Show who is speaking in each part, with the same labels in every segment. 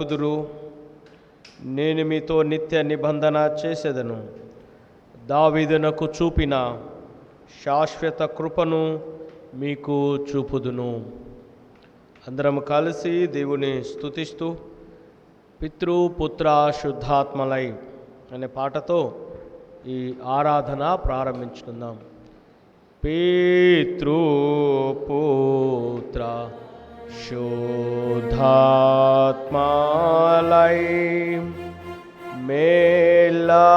Speaker 1: కుదురు నేను మీతో నిత్య నిబంధన చేసేదను. దావీదునకు చూపిన శాశ్వత కృపను మీకు చూపుదును. అందరం కలిసి దేవుని స్తుతిస్తూ పితృ పుత్ర శుద్ధాత్మలై అనే పాటతో ఈ ఆరాధన ప్రారంభించుకుందాం. పితృ పుత్ర శుద్ధాత్మలై మేలనీచు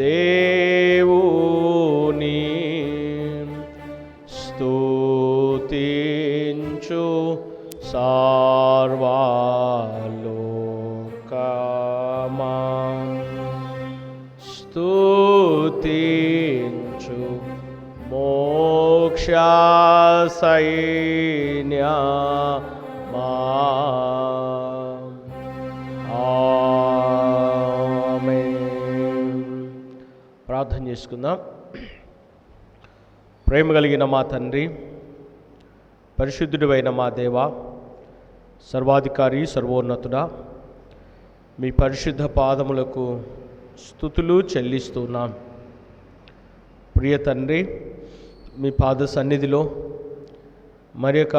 Speaker 1: దేవుని స్తుతించు సర్వలోకమా స్తుతించు మోక్ష సైన్యమా. ఆమేన్. ప్రార్థన చేసుకుందాం. ప్రేమ కలిగిన మా తండ్రి, పరిశుద్ధుడైన మా దేవా, సర్వాధికారి సర్వోన్నతుడా, మీ పరిశుద్ధ పాదములకు స్తుతులు చెల్లిస్తున్నాం. ప్రియ తండ్రి, మీ పాద సన్నిధిలో మరి యొక్క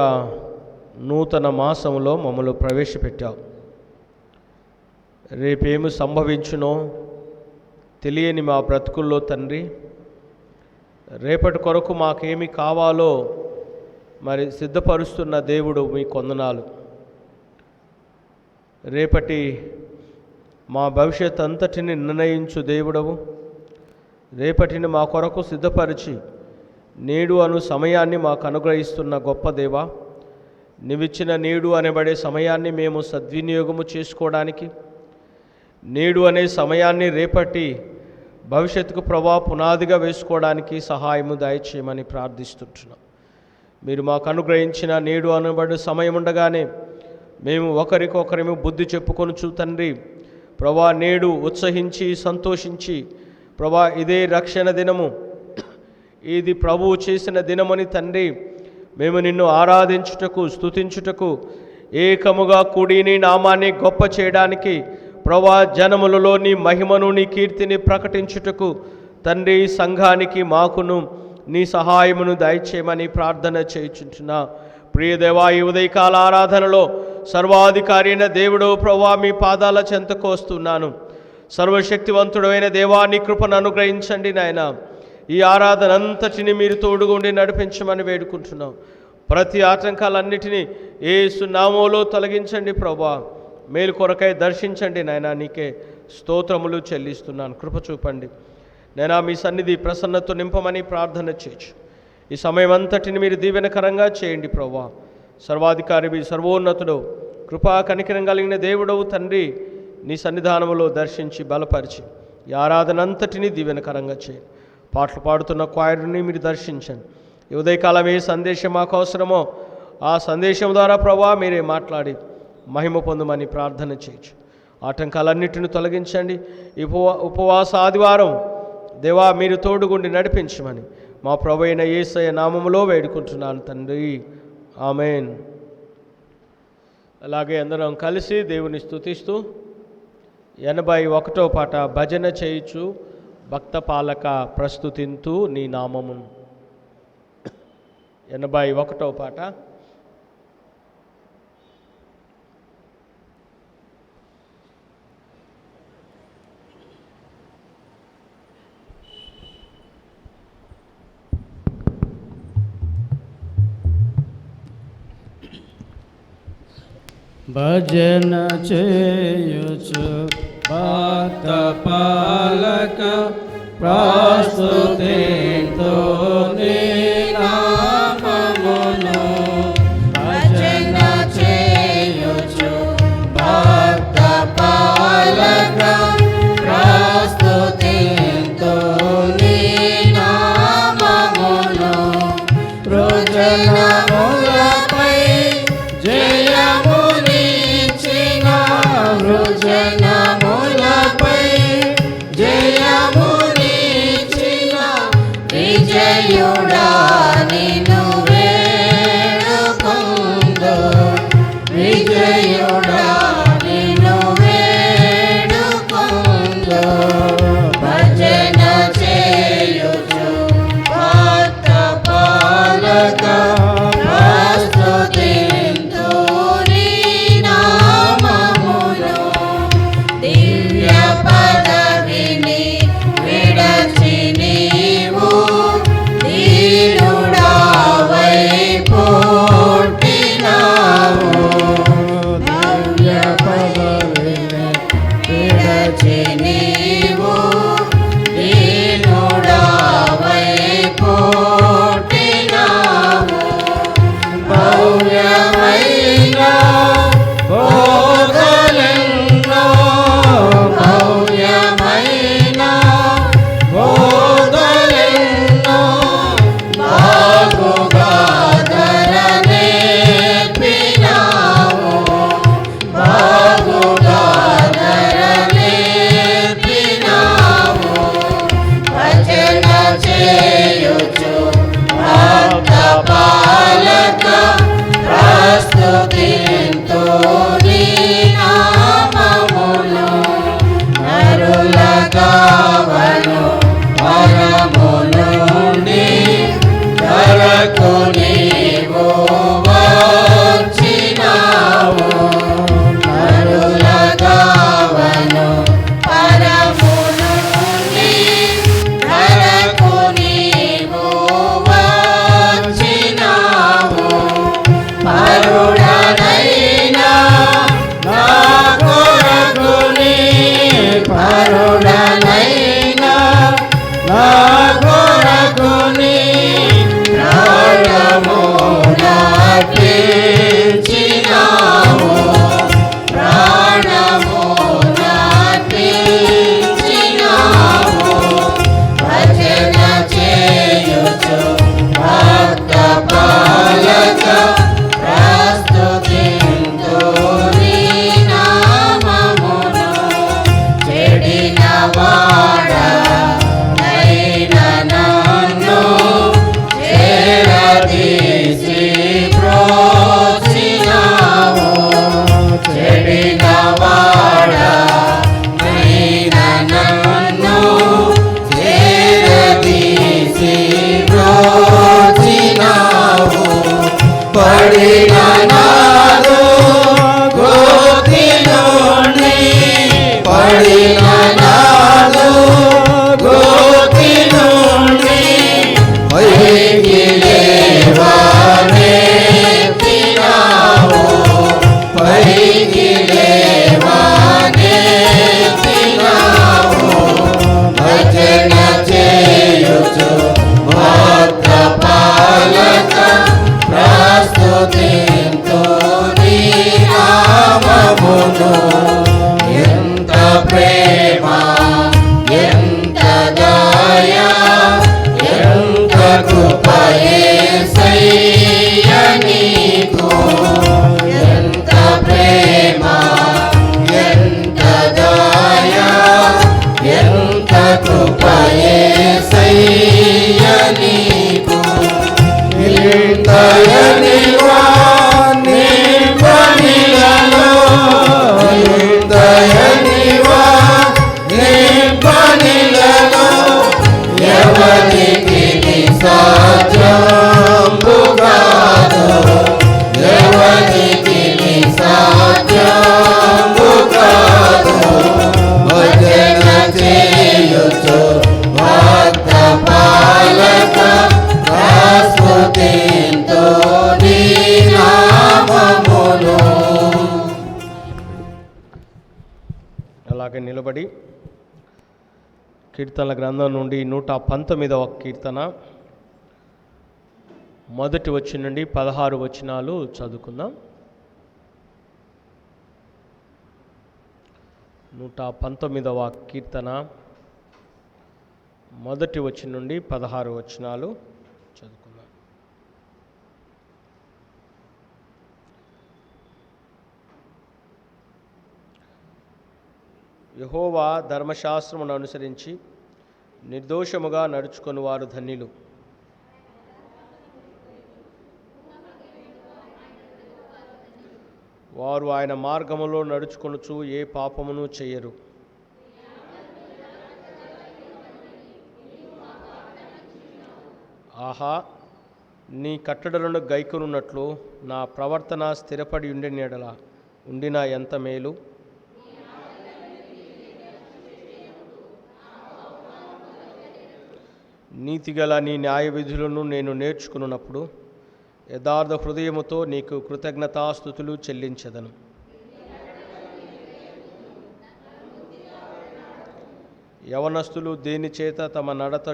Speaker 1: నూతన మాసంలో మమ్మల్ని ప్రవేశపెట్టావు. రేపేమి సంభవించునో తెలియని మా బ్రతుకుల్లో తండ్రి, రేపటి కొరకు మాకేమి కావాలో మరి సిద్ధపరుస్తున్న దేవుడు మీ కొందనాలు. రేపటి మా భవిష్యత్ అంతటిని నిర్ణయించు దేవుడవు. రేపటిని మా కొరకు సిద్ధపరిచి నేడు అను సమయాన్ని మాకు అనుగ్రహిస్తున్న గొప్ప దేవా, నీవిచ్చిన నేడు అనబడే సమయాన్ని మేము సద్వినియోగము చేసుకోవడానికి, నేడు అనే సమయాన్ని రేపటి భవిష్యత్తుకు పునాదిగా వేసుకోవడానికి సహాయము దయచేయమని ప్రార్థిస్తుంటున్నాం. మీరు మాకు అనుగ్రహించిన నేడు అనబడే సమయం ఉండగానే మేము ఒకరికొకరేమో బుద్ధి చెప్పుకొనుచు తండ్రి ప్రభా, నేడు ఉత్సహించి సంతోషించి ప్రభా, ఇదే రక్షణ దినము, ఇది ప్రభువు చేసిన దినమని తండ్రి మేము నిన్ను ఆరాధించుటకు స్తుతించుటకు ఏకముగా కూడి నీ నామాన్ని గొప్ప చేయడానికి ప్రభా, జనములలో నీ మహిమను నీ కీర్తిని ప్రకటించుటకు తండ్రి సంఘానికి మాకును నీ సహాయమును దయచేయమని ప్రార్థన చేయుచుంటున్నా. ప్రియదేవా, ఈ ఉదయకాల ఆరాధనలో సర్వాధికారి అయిన దేవుడు ప్రభా, మీ పాదాల చెంతకు వస్తున్నాను. సర్వశక్తివంతుడైన దేవా, నీ కృపను అనుగ్రహించండి నాయన. ఈ ఆరాధన అంతటిని మీరు తోడుగుండి నడిపించమని వేడుకుంటున్నాం. ప్రతి ఆటంకాలన్నిటినీ యేసు నామములో తొలగించండి ప్రభా. మేలు కొరకై దర్శించండి నాయన. నీకే స్తోత్రములు చెల్లిస్తున్నాను. కృప చూపండి నేనా. మీ సన్నిధి ప్రసన్నతో నింపమని ప్రార్థన చేయొచ్చు. ఈ సమయం అంతటిని మీరు దీవెనకరంగా చేయండి ప్రభా. సర్వాధికారి సర్వోన్నతుడు కృపా కనికరం కలిగిన దేవుడవు తండ్రి, నీ సన్నిధానములో దర్శించి బలపరిచి ఈ ఆరాధన అంతటినీ దీవెనకరంగా చేయండి. పాటలు పాడుతున్న క్వాయర్ని మీరు దర్శించండి. ఈ ఉదయకాలం ఏ సందేశం మాకు అవసరమో ఆ సందేశం ద్వారా ప్రభా మీరే మాట్లాడి మహిమ పొందమని ప్రార్థన చేయొచ్చు. ఆటంకాలన్నిటిని తొలగించండి. ఉపవాస ఆదివారం దేవా మీరు తోడుగుండి నడిపించమని మా ప్రభు అయిన యేసయ్య నామములో వేడుకుంటున్నాను తండ్రి. ఆమేన్. అలాగే అందరం కలిసి దేవుని స్తుతిస్తూ 81వ పాట భజన చేయుచు భక్త పాలక ప్రస్తుతింతు నీ నామమును. 81వ పాట.
Speaker 2: భజన చేయుచు భక్త పాలక ప్రస్తుతింతు నీ నామమును. భజన చేయుచు భక్త పాలక ప్రస్తుతింతు నీ నామమును. వృజనములపై జయమునిచ్చిన వృజనములపై జయమునిచ్చిన విజయుడా విజయుడా నిన్ను వేడుకొందు భజన చేయుచు భక్త పాలక ప్రస్తుతింతు నీ నామమును దివ్య పదవిని విడచి నీవు దీనుడావై పుట్టినావు దివ్య పదవిని విడచి నీవు దీనుడావై పుట్టినావు భవ్యమైన బోధలెన్నో భవ్యమైన బోధలెన్నో బాగుగా ధరనేర్పినావు బాగుగా ధరనేర్పినావు భజన చేయుచు భక్త పాలక ప్రస్తుతింతు నీ నామమును నరుల కావను పరము నుండి ధరకు నీవు వచ్చినావు నరుల కావను పరము నుండి ధరకు నీవు వచ్చినావు పరుడనైనా నా కొరకుని పరుడనైనా నా కొరకుని ప్రాణము నార్పించినావు ప్రాణము నార్పించినావు భజన చేయుచు భక్త పాలక ప్రస్తుతింతు నీ నామమును చెడిన వాడ నైన నన్ను చేరదీసి ప్రోచినావు చెడిన వాడ నైన నన్ను చేరదీసి ప్రోచినావు పడిన నాదు గోతిలోని పడిన నాదు గోతిలోని పైకి లేవనెత్తినావు పైకి లేవనెత్తినావు భజన చేయుచు భక్త పాలక ప్రస్తుతింతు నీ నామమును ఎంత ప్రేమ ఎంత దయ ఎంత కృప యేసయ్య నీకు ఎంత ప్రేమ ఎంత దయ ఎంత కృప యేసయ్య నీకు ఇంతయనివా నీ పనిలలో ఇంతయనివా నీ పనిలలో ఎవరికి సాధ్యంబు కాదు ఎవరికి సాధ్యంబు కాదు భజన చేయుచు భక్త పాలక ప్రస్తుతింతు నీ నామమును
Speaker 1: అలాగే నిలబడి కీర్తనల గ్రంథం నుండి 119వ కీర్తన మొదటి వచనం నుండి 16 వచనాలు చదువుకుందాం. 119వ కీర్తన మొదటి వచనం నుండి 16 వచనాలు చదువుకుందాం. యెహోవా ధర్మశాస్త్రమును అనుసరించి నిర్దోషముగా నడుచుకొని వారు ధన్యులు. వారు ఆయన మార్గములో నడుచుకొనుచు ఏ పాపమును చెయ్యరు. ఆహా, నీ కట్టడలను గైకొనున్నట్లు నా ప్రవర్తన స్థిరపడి ఉండినా ఎంత మేలు. నీతిగల నీ న్యాయ విధులను నేను నేర్చుకున్నప్పుడు యథార్థ హృదయముతో నీకు కృతజ్ఞతాస్తుతులు చెల్లించెదను. యవనస్తులు దేని చేత తమ నడత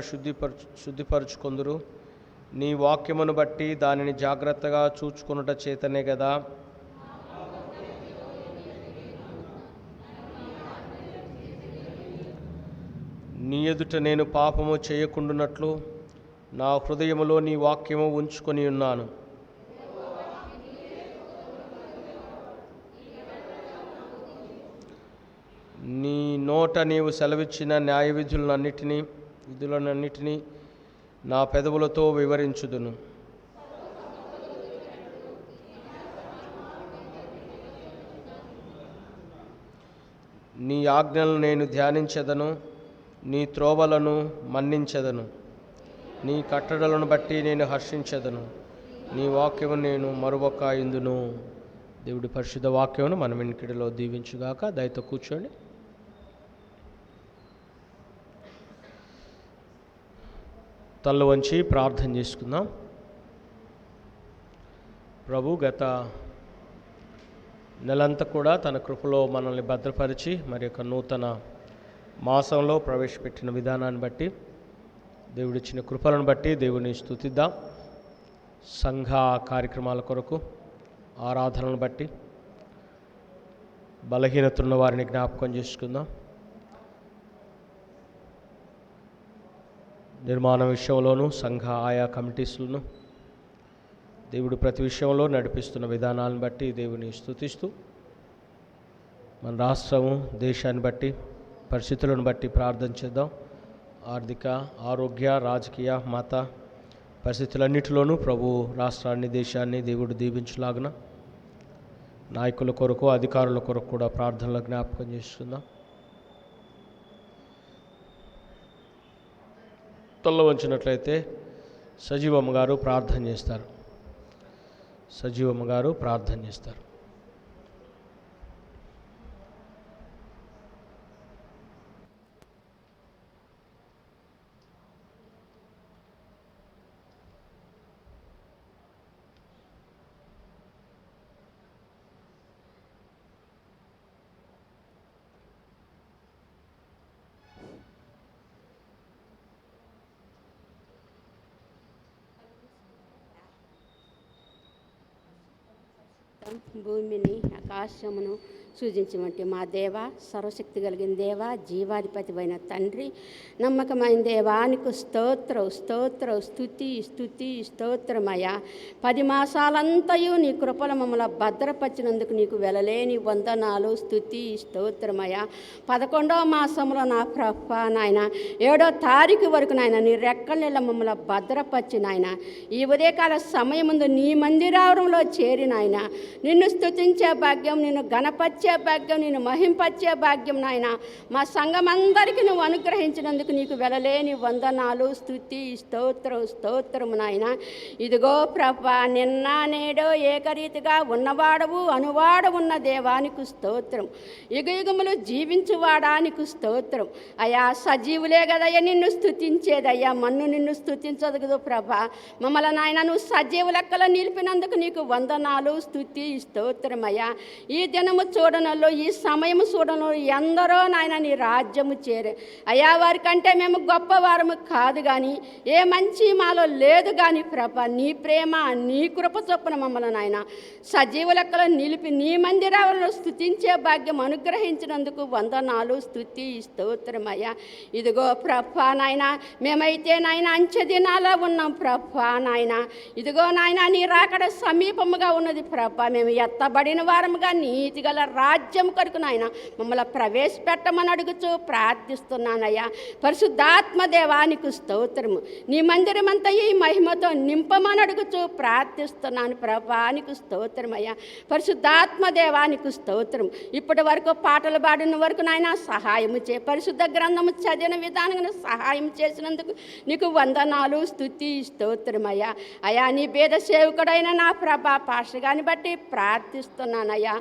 Speaker 1: శుద్ధిపరచుకొందురు? నీ వాక్యమును బట్టి దానిని జాగ్రత్తగా చూచుకొనుట చేతనే కదా. నీ ఎదుట నేను పాపము చేయకుండునట్లు నా హృదయములో నీ వాక్యము ఉంచుకొని ఉన్నాను. నీ నోట నీవు సెలవిచ్చిన న్యాయ విధులన్నిటినీ నా పెదవులతో వివరించుదును. నీ ఆజ్ఞలను నేను ధ్యానించెదను, నీ త్రోవలను మన్నించెదను. నీ కట్టడలను బట్టి నేను హర్షించెదను, నీ వాక్యము నేను మరువక ఇందును. దేవుడి పరిశుద్ధ వాక్యమును మనం వెనుకడిలో దీవించుగాక. దయతో కూర్చోండి. తల్ల వంచి ప్రార్థన చేసుకుందాం. ప్రభు, గత నెలంతా కూడా తన కృపలో మనల్ని భద్రపరిచి మరి యొక్క నూతన మాసంలో ప్రవేశపెట్టిన విధానాన్ని బట్టి, దేవుడిచ్చిన కృపలను బట్టి దేవుని స్తుతిద్దాం. సంఘ కార్యక్రమాల కొరకు, ఆరాధనలను బట్టి బలహీనతలున్న వారిని జ్ఞాపకం చేసుకుందాం. నిర్మాణ విషయంలోనూ సంఘ ఆయా కమిటీస్లను దేవుడు ప్రతి విషయంలో నడిపిస్తున్న విధానాలను బట్టి దేవుని స్తుతిస్తూ, మన రాష్ట్రము దేశాన్ని బట్టి పరిస్థితులను బట్టి ప్రార్థన చేద్దాం. ఆర్థిక, ఆరోగ్య, రాజకీయ, మత పరిస్థితులన్నిటిలోనూ ప్రభు రాష్ట్రాన్ని, దేశాన్ని దేవుడు దీవించులాగున నాయకుల కొరకు, అధికారుల కొరకు కూడా ప్రార్థనలో జ్ఞాపకం చేసుకుందాం. తొల్ల వంచినట్లయితే సజీవమ్మ గారు ప్రార్థన చేస్తారు.
Speaker 3: భూమిని ఆకాశమును సూచించమంటే మా దేవ, సర్వశక్తి కలిగిన దేవ, జీవాధిపతి అయిన తండ్రి, నమ్మకమైన దేవానికి స్తోత్రమయ్యా. 10 మాసాలంతయు నీ కృపల మమ్మల్ని భద్రపరిచినందుకు నీకు వెలలేని వందనాలు, స్తోత్రమయ్యా. 11వ మాసంలో నా ప్రభ నాయన 7వ తారీఖు వరకు నాయన నీ రెక్కల నెల మమ్మల్ని భద్రపరిచి నాయన ఈ ఉదయకాల సమయం ముందు నీ మందిరావరంలో చేరి నాయన నిన్ను స్తుతించే భాగ్యం, నిన్ను గణపరిచే భాగ్యం, నిన్ను మహింపరిచే భాగ్యం నాయన మా సంఘమందరికీ నువ్వు అనుగ్రహించినందుకు నీకు వెలలేని వందనాలు, స్తోత్రము నాయన. ఇదిగో ప్రభా, నిన్న నేడో ఏకరీతిగా ఉన్నవాడవు అనువాడు ఉన్న దేవానికి స్తోత్రం. యుగయుగములు జీవించువాడానికి స్తోత్రం. అయ్యా, సజీవులే కదయ్యా నిన్ను స్తుతించేదయ్యా, మన్ను నిన్ను స్తుతించదు ప్రభా. మమ్మల్ని నాయన నువ్వు సజీవ లెక్కలో నిలిపినందుకు నీకు వందనాలు, స్తోత్రమయ్యా. ఈ దినము చూడనలో, ఈ సమయము చూడనలో ఎందరో నాయన నీ రాజ్యము చేరే అయ్యా. వారికంటే మేము గొప్పవారము కాదు కానీ, ఏ మంచి మాలో లేదు కానీ ప్రభా, నీ ప్రేమ నీ కృప చొప్పున మమ్మల్ని నాయన సజీవ లెక్కలో నిలిపి నీ మందిరాలను స్తుతించే భాగ్యం అనుగ్రహించినందుకు వందనాలు, స్తోత్రమయ్యా. ఇదిగో ప్రభా నాయన, మేమైతే నాయన అంచె దినాల్లో ఉన్నాం ప్రభా నాయన. ఇదిగో నాయన నీ రాకడ సమీపముగా ఉన్నది ప్రభా. మేము ఎత్తబడిన వారముగా నీతి గల రాజ్యం కొరకు నాయన మమ్మల్ని ప్రవేశపెట్టమని అడుగుచూ ప్రార్థిస్తున్నానయ్యా. పరిశుద్ధాత్మ దేవానికి స్తోత్రము. నీ మందిరమంతా ఈ మహిమతో నింపమని అడుగుచూ ప్రార్థిస్తున్నాను ప్రభానికి స్తోత్రమయ్యా. పరిశుద్ధాత్మ దేవానికి స్తోత్రం. ఇప్పటి వరకు పాటలు పాడిన వరకు నాయన సహాయము చే, పరిశుద్ధ గ్రంథము చదివిన విధానంగా సహాయం చేసినందుకు నీకు వందనాలు, స్తుతి, స్తోత్రమయ్యా. అయా నీ భేద సేవకుడైన నా ప్రభా పాషగాని బట్టి ప్రార్థిస్తున్నానయ్యా.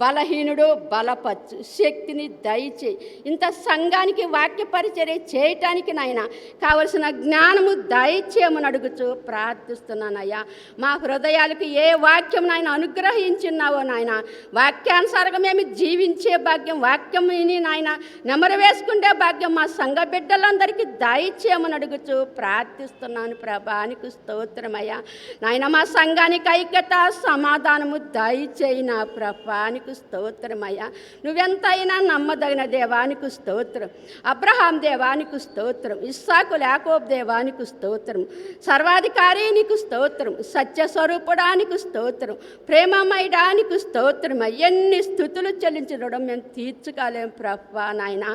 Speaker 3: బలహీనుడు బలపచ్చు, శక్తిని దయచేయి. ఇంత సంఘానికి వాక్య పరిచర్య చేయటానికి నాయన కావలసిన జ్ఞానము దయచేయమని అడుగుచూ ప్రార్థిస్తున్నానయ్యా. మా హృదయాలకు ఏ వాక్యం నాయన అనుగ్రహించున్నావో నాయన వాక్యానుసారంగా మేము జీవించే భాగ్యం, వాక్యం విని నాయన నెమరు వేసుకుంటే భాగ్యం మా సంఘ బిడ్డలందరికీ దయచేయమని అడుగుచూ ప్రార్థిస్తున్నాను ప్రభానికి స్తోత్రమయ్యా. నాయన మా సంఘానికి ఐక్యత సమాధానము దయచేయి నా ప్రభానికి స్తోత్రమయ్యా. నువ్వెంతైనా నమ్మదగిన దేవానికి స్తోత్రం. అబ్రహాం దేవానికి స్తోత్రం, ఇస్సాకు యాకోబు దేవానికి స్తోత్రం, సర్వాధికారి నీకు స్తోత్రం, సత్యస్వరూపుడానికి స్తోత్రం, ప్రేమమయడానికి స్తోత్రం. ఎన్ని స్థుతులు చెల్లించడం మేము తీర్చుకోలేం ప్రభా నాయన.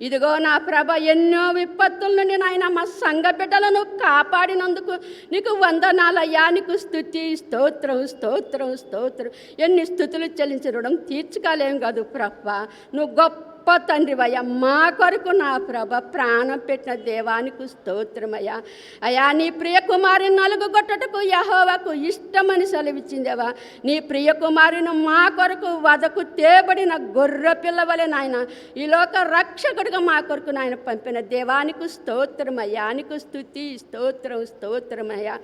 Speaker 3: ఇదిగో నా ప్రభ ఎన్నో విపత్తుల నుండి నాయన మా సంఘ బిడ్డలను కాపాడినందుకు నీకు వందనాలయ్యా. నీకు స్తుతి, స్తోత్రం, స్తోత్రం, స్తోత్రం. ఎన్ని స్థుతులు చెల్లించడం తీర్చుకోలేం కాదు ప్రభా. నువ్వు గొప్ప తండ్రివయ్యా. మా కొరకు నా ప్రభ ప్రాణం పెట్టిన దేవానికి స్తోత్రమయ్యా. అయ్యా నీ ప్రియ కుమారి నలుగుగొట్టటకు యెహోవాకు ఇష్టమని సెలవిచ్చిందేవా. నీ ప్రియ కుమారిని మా కొరకు వదకు తేబడిన గొర్రె పిల్లవలే నాయన ఈ లోక రక్షకుడిగా మా కొరకు నాయన పంపిన దేవానికి స్తోత్రమయ్యా. నీకు స్తుతి, స్తోత్రం, స్తోత్రమయ్యా.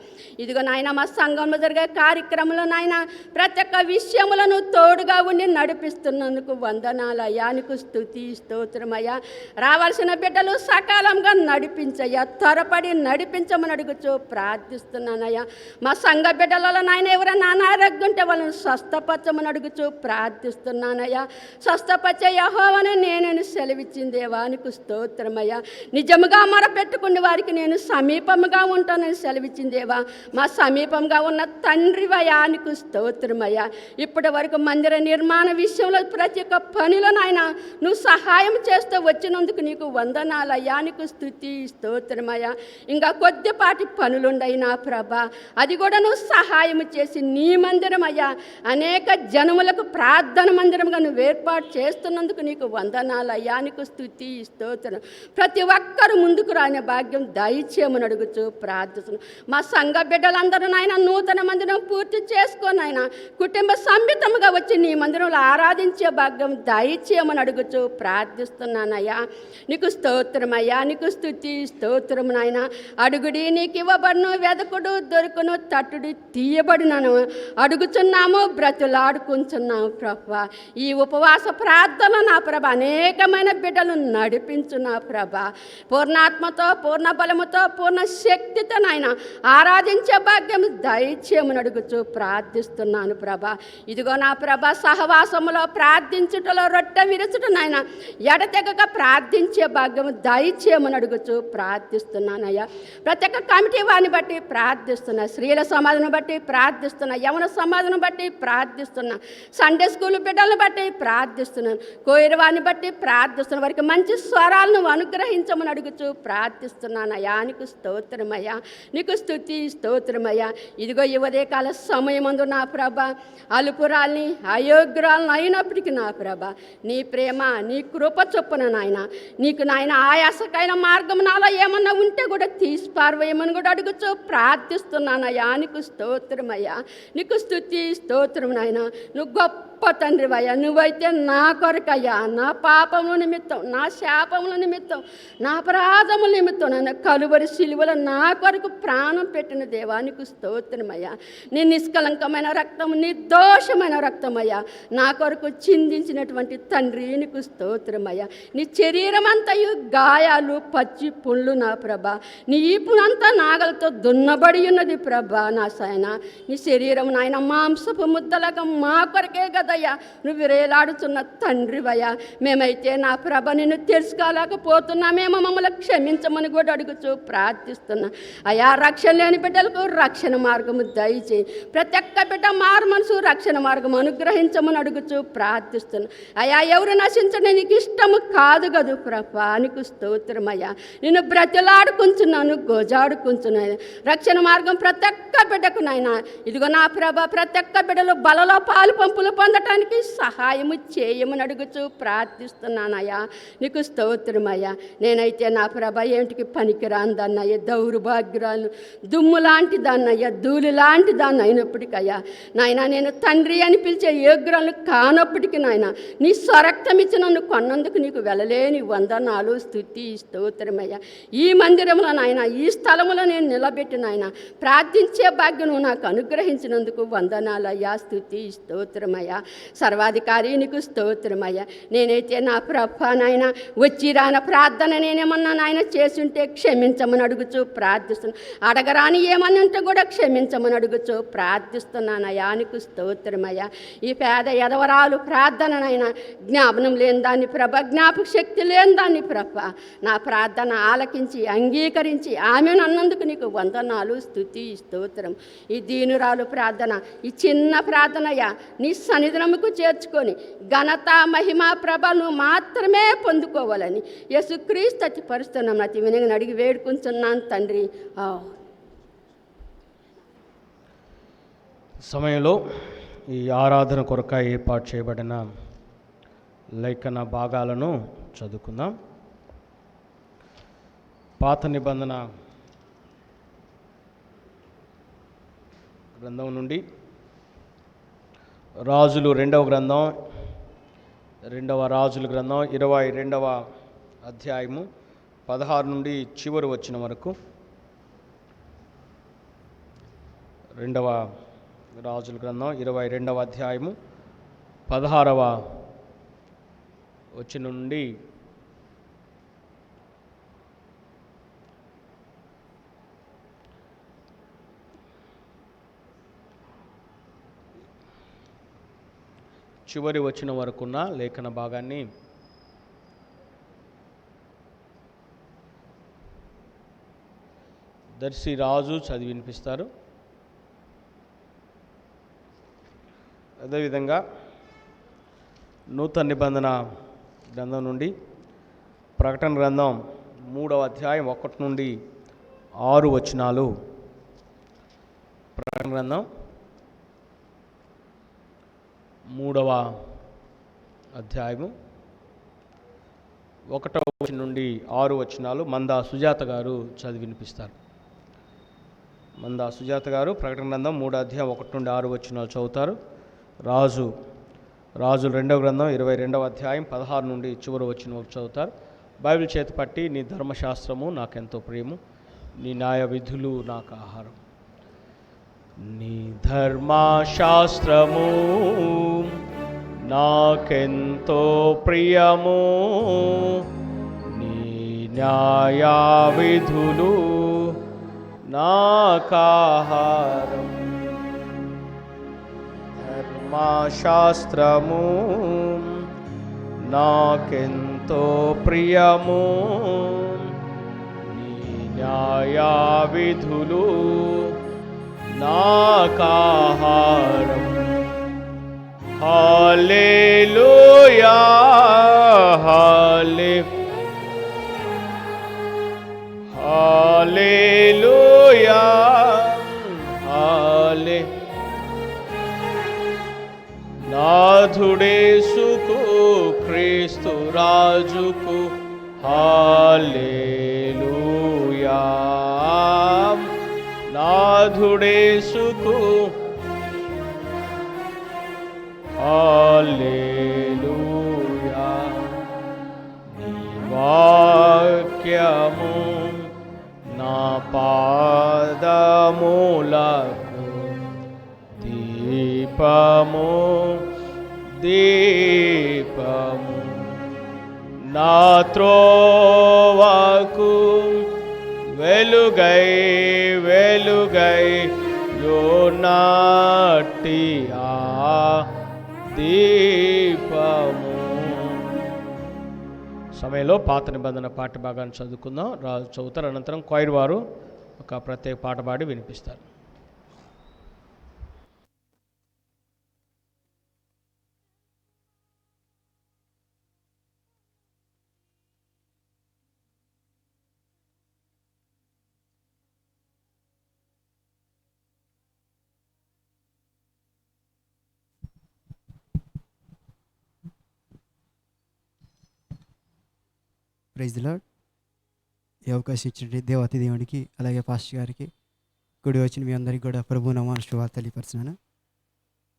Speaker 3: ఇదిగో నాయన మా సంఘంలో జరిగే కార్యక్రమంలో నాయన ప్రతి ఒక్క విషయములను తోడుగా ఉండి నడిపిస్తున్నందుకు వందనాలయ్యా. నీకు స్తుతి, స్తోత్రమయ్యా. రావాల్సిన బిడ్డలు సకాలంగా నడిపించయ్యా, త్వరపడి నడిపించమని అడుగుచూ ప్రార్థిస్తున్నానయ్యా. మా సంఘ బిడ్డలలో నాయన ఎవరైనా అనారోగ్యం ఉంటే వాళ్ళని స్వస్థపరచమని అడుగుచూ ప్రార్థిస్తున్నానయ్యా. స్వస్థపరిచే యెహోవాను నేను సెలవిచ్చింది దేవానికి స్తోత్రమయ్యా. నిజముగా మొరపెట్టుకునే వారికి నేను సమీపముగా ఉంటానని సెలవిచ్చిందేవా. మా సమీపంగా ఉన్న తండ్రివయ్యా నీకు స్తోత్రమయ్యా. ఇప్పటి వరకు మందిర నిర్మాణ విషయంలో ప్రతి ఒక్క పనిలో నాయన నువ్వు సహాయం చేస్తూ వచ్చినందుకు నీకు వందనాలయ్యా. నీకు స్తుతి, స్తోత్రమయ్యా. ఇంకా కొద్దిపాటి పనులుండయి నా ప్రభ, అది కూడా నువ్వు సహాయం చేసి నీ మందిరం అయ్యా అనేక జనములకు ప్రార్థన మందిరంగా నువ్వు ఏర్పాటు చేస్తున్నందుకు నీకు వందనాలయ్యా. నీకు స్తుతి, స్తోత్రం. ప్రతి ఒక్కరు ముందుకు రాని భాగ్యం దయచేయమని అడుగుచూ ప్రార్థిస్తున్నాను. మా సంఘ బిడ్డలందరూ నాయన నూతన మందిరం పూర్తి చేసుకొని ఆయన కుటుంబ సంహితముగా వచ్చి నీ మందిరంలో ఆరాధించే భాగ్యం దయచేయమని అడుగుచూ ప్రార్థిస్తున్నానయ్యా. నీకు స్తోత్రమయ్యా. నీకు స్తుతి, స్తోత్రం నాయన. అడుగుడి నీకు ఇవ్వబడును, వెదకుడు దొరుకును, తట్టుడు తీయబడినను. అడుగుచున్నాము, బ్రతులాడుకుంటున్నాము ప్రభా. ఈ ఉపవాస ప్రార్థన నా ప్రభ అనేకమైన బిడ్డలు నడిపించు నా ప్రభ. పూర్ణాత్మతో, పూర్ణ బలముతో, పూర్ణ శక్తితో నాయన ఆరాధించే భాగ్యం దయచేయమని అడుగుచూ ప్రార్థిస్తున్నాను ప్రభ. ఇదిగో నా ప్రభ సహవాసములో ప్రార్థించుటలో రొట్టె విరుచుట నాయన ఎడతెగక ప్రార్థించే భాగ్యం దయచేయమని అడుగుచూ ప్రార్థిస్తున్నానయ్యా. ప్రతి ఒక్క కమిటీ వారిని బట్టి ప్రార్థిస్తున్నా, స్త్రీల సమాధిని బట్టి ప్రార్థిస్తున్నా, యవన సమాధిని బట్టి ప్రార్థిస్తున్నా, సండే స్కూల్ బిడ్డలను బట్టి ప్రార్థిస్తున్నాను, కోయిర వారిని బట్టి ప్రార్థిస్తున్నా. వారికి మంచి స్వరాలను అనుగ్రహించమని అడుగుచూ ప్రార్థిస్తున్నానయ్యా. నీకు స్తోత్రమయ్యా. నీకు స్తుతి, స్తోత్రమయ్యా. ఇదిగో ఈ ఉదయకాల సమయమందు నా ప్రభ అలుపురాల్ని అయోగ్యురాలను అయినప్పటికీ నా ప్రభ నీ ప్రేమ, నీ కృప చొప్పున నాయన నీకు నాయన ఆయాసకైన మార్గం నాలో ఏమన్నా ఉంటే కూడా తీసి పారవేయమని కూడా అడుగుచూ ప్రార్థిస్తున్నానయ్యా. నీకు స్తోత్రమయ్యా. నీకు స్తుతి, స్తోత్రం నాయన. నువ్వు గొప్ప తండ్రివయ్యా. నువ్వైతే నా కొరకయ్యా నా పాపముల నిమిత్తం, నా శాపముల నిమిత్తం, నా అపరాధముల నిమిత్తం నన్ను కలువరి సిలువలో నా కొరకు ప్రాణం పెట్టిన దేవానికి స్తోత్రమయ్యా. నీ నిష్కలంకమైన రక్తం, నిర్దోషమైన రక్తమయ్యా నా కొరకు చిందించినటువంటి తండ్రి నీకు స్తోత్రమయ్యా. నీ శరీరం అంతయు గాయాలు, పచ్చి పుండ్లు నా ప్రభ. నీ ఈపునంతా నాగలతో దున్నబడి ఉన్నది ప్రభ. నా సాయన నీ శరీరం నాయన మాంసపు ముద్దలక మా కొరకే కదా కాదయ్యా, నువ్వు వేలాడుతున్న తండ్రివయ్యా. మేమైతే నా ప్రభ నిన్ను తెలుసుకోలేకపోతున్నామేమో, మమ్మల్ని క్షమించమని కూడా అడుగుచూ ప్రార్థిస్తున్నా. అయా, రక్షణ లేని బిడ్డలకు రక్షణ మార్గము దయచేయి. ప్రతి ఒక్క బిడ్డ మారు మనసు రక్షణ మార్గం అనుగ్రహించమని అడుగుచూ ప్రార్థిస్తున్నా. అయా, ఎవరు నశించడం నీకు ఇష్టము కాదు కదూ ప్రభా, నీకు స్తోత్రమయ్యా. నేను బ్రతిలాడుకుంటున్నాను, గోజాడుకుంటున్నాను. రక్షణ మార్గం ప్రతి ఒక్క బిడ్డకు నాయన, ఇదిగో నా ప్రభ, ప్రతి ఒక్క బిడ్డలు బలలో పాలు పంపులు పొందటానికి సహాయము చేయమని అడుగుచూ ప్రార్థిస్తున్నానయ్యా. నీకు స్తోత్రమయ్యా. నేనైతే నా ప్రభ ఏమిటికి పనికిరాందన్నయ్య, దౌర్భాగ్యురాలు, దుమ్ము లాంటి దాన్నయ్యా, ధూళి లాంటి దాన్ని అయినప్పటికయ్యా నాయన, నేను తండ్రి అని పిలిచే యోగ్యురాలు కానప్పటికీ నాయన, నీ స్వరక్తం ఇచ్చి నన్ను కొన్నందుకు నీకు వెళ్ళలేని వందనాలు, స్తుతి, స్తోత్రమయ్యా. ఈ మందిరంలో నాయన, ఈ స్థలంలో నేను నిలబెట్టిన ఆయన ప్రార్థించే భాగ్యం నాకు అనుగ్రహించినందుకు వందనాలయ్యా, స్తుతి, స్తోత్రమయ్యా. సర్వాధికారి నీకు స్తోత్రమయ్యా. నేనైతే నా ప్రభా నాయన వచ్చి రాన ప్రార్థన నేనేమన్నా నాయన చేసుంటే క్షమించమని అడుగుచూ ప్రార్థిస్తున్నాను. అడగరాని ఏమని ఉంటే కూడా క్షమించమని అడుగుచూ ప్రార్థిస్తున్నానయ్యా. నీకు స్తోత్రమయ్యా. ఈ పేద ఎదవరాలు ప్రార్థననైనా జ్ఞాపనం లేని దాన్ని ప్రభ, జ్ఞాపక శక్తి లేని దాన్ని ప్రభ, నా ప్రార్థన ఆలకించి అంగీకరించి ఆమెను అన్నందుకు నీకు వందనాలు, స్తుతి, స్తోత్రం. ఈ దీనురాలు ప్రార్థన, ఈ చిన్న ప్రార్థనయ్యా, నీ సన్నిధానముకు చేర్చుకొని ఘనత, మహిమ, ప్రభను మాత్రమే పొందుకోవాలని యేసుక్రీస్తు అతి పరిశుద్ధ అతి వినయని అడిగి వేడుకుంటున్నాను తండ్రి.
Speaker 1: సమయంలో ఈ ఆరాధన కొరకై ఏర్పాటు చేయబడిన లేఖన భాగాలను చదువుకుందాం. పాత నిబంధన గ్రంథం నుండి రాజులు రెండవ గ్రంథం 22వ అధ్యాయము 16 నుండి చివరి వచ్చిన వరకు. రెండవ రాజుల గ్రంథం 22వ అధ్యాయము 16వ వచ్చిన నుండి చివరి వచ్చిన వరకున్న లేఖన భాగాన్ని దర్శి రాజు చదివి వినిపిస్తారు. అదేవిధంగా నూతన నిబంధన గ్రంథం నుండి ప్రకటన గ్రంథం 3వ అధ్యాయం 1 నుండి 6 వచనాలు. ప్రకటన గ్రంథం 3వ అధ్యాయము 1వ వచనం నుండి 6 వచనాలు మందా సుజాత గారు చదివి వినిపిస్తారు. మందా సుజాత గారు ప్రకటన గ్రంథం 3వ అధ్యాయం 1 నుండి 6 వచనాలు చదువుతారు. రాజులు 2వ గ్రంథం 22వ అధ్యాయం 16 నుండి చివరి వచనం చదువుతారు. బైబిల్ చేతి పట్టి, నీ ధర్మశాస్త్రము నాకెంతో ప్రియము, నీ న్యాయ విధులు నాకు ఆహారం. నీ ధర్మశాస్త్రము నాకెంతో ప్రియము, నీ న్యాయ విధులు నాకాహారం. ధర్మశాస్త్రము నాకెంతో ప్రియము, నీ న్యాయ విధులు నాకాహారం. హల్లెలూయా హల్లెలూయా నాథుడేసుకు క్రీస్తు రాజుకు హల్లెలూయా. నాథుడేసుకు హల్లెలూయా. నీ వాక్యము నా పాదములకు దీపము నా త్రోవకు వెలుగై యోనాటి దీపము. సమయంలో పాత నిబంధన పాట భాగాన్ని చదువుకుందాం. రాజు చదువుతారు. అనంతరం క్వైర్ వారు ఒక ప్రత్యేక పాట పాడి వినిపిస్తారు.
Speaker 4: Praise the Lord. ఈ అవకాశం ఇచ్చిన దేవాతి దేవునికి అలాగే పాస్టర్ గారికి కూడి వచ్చిన మీ అందరికీ కూడా ప్రభు నామమున శుభాలు తెలియపరుస్తున్నాను.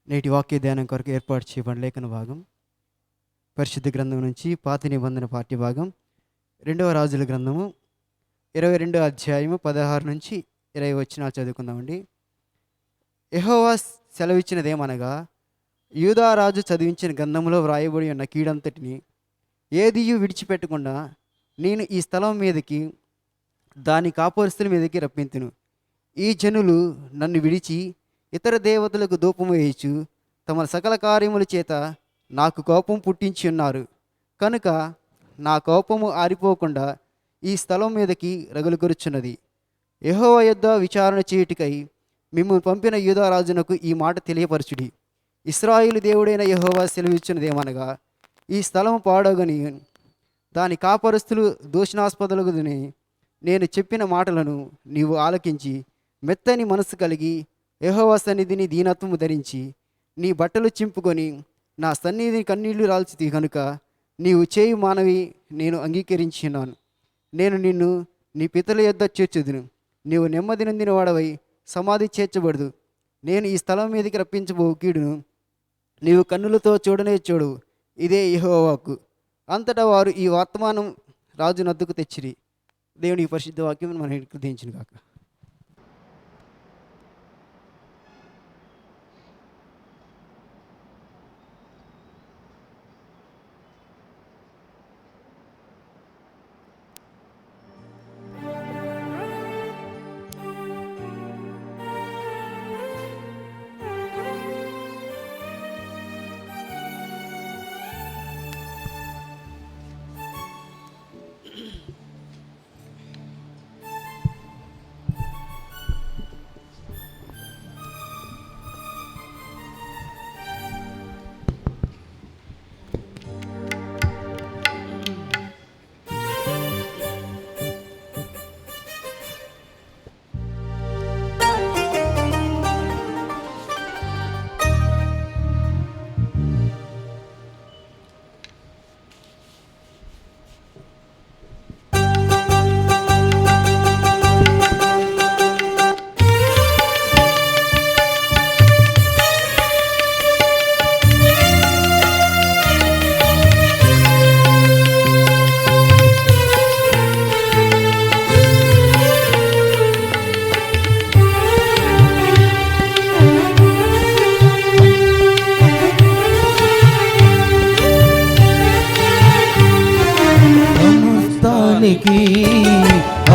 Speaker 4: నేటి వాక్య ధ్యానం కొరకు ఏర్పాటు చేయబడిన లేఖన భాగం పరిశుద్ధ గ్రంథం నుంచి పాత నిబంధన పాఠ్య భాగం 2వ రాజుల గ్రంథము 22వ అధ్యాయము 16 నుంచి 20 వచనాలు చదువుకుందామండి. యెహోవా సెలవిచ్చినదేమనగా, యూదా రాజు చదివించిన గ్రంథంలో వ్రాయబడి ఉన్న కీడంతటిని ఏదియు విడిచిపెట్టకుండా నేను ఈ స్థలం మీదకి దాని కాపురస్తుల మీదకి రప్పింతును. ఈ జనులు నన్ను విడిచి ఇతర దేవతలకు ధూపము వేయచ్చు తమ సకల కార్యముల చేత నాకు కోపం పుట్టించి ఉన్నారు. కనుక నా కోపము ఆరిపోకుండా ఈ స్థలం మీదకి రగులుకొరుచున్నది. యెహోవా యొద్ద విచారణ చేయుటకై మిమ్మల్ని పంపిన యూదా రాజునకు ఈ మాట తెలియపరచుడి. ఇశ్రాయేలు దేవుడైన యెహోవా సెలవిచ్చినదేమనగా, ఈ స్థలము పాడగని దాని కాపరస్తులు దూషణాస్పదలుగుని నేను చెప్పిన మాటలను నీవు ఆలకించి మెత్తని మనసు కలిగి యెహోవా సన్నిధిని దీనత్వము ధరించి నీ బట్టలు చింపుకొని నా సన్నిధిని కన్నీళ్లు రాల్చితి కనుక నీవు చేయు మానవి నేను అంగీకరించినాను. నేను నిన్ను నీ పితల యొద్ద చేర్చుదును. నీవు నెమ్మది నొందిన వాడవై సమాధి చేర్చబడదు. నేను ఈ స్థలం మీదకి రప్పించబో కీడును నీవు కన్నులతో చూడనే చూడు. ఇదే యెహోవా వాక్కు. అంతటా వారు ఈ వర్తమానం రాజు నద్దుకు తెచ్చిరి. దేవుని పరిశుద్ధ వాక్యం మనం హృదయించును కాక.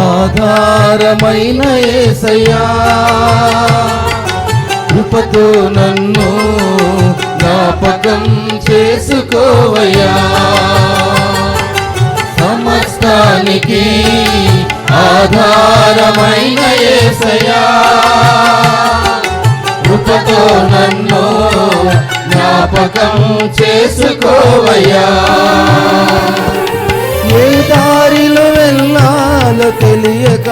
Speaker 2: ఆధారమైన యేసయ్యా, కృపతో నన్ను జ్ఞాపకం చేసుకోవయ్యా. సమస్తానికి ఆధారమైన యేసయ్యా, కృపతో నన్ను జ్ఞాపకం చేసుకోవయ్యా. ఏ దారిలో వెళ్ళాలో తెలియక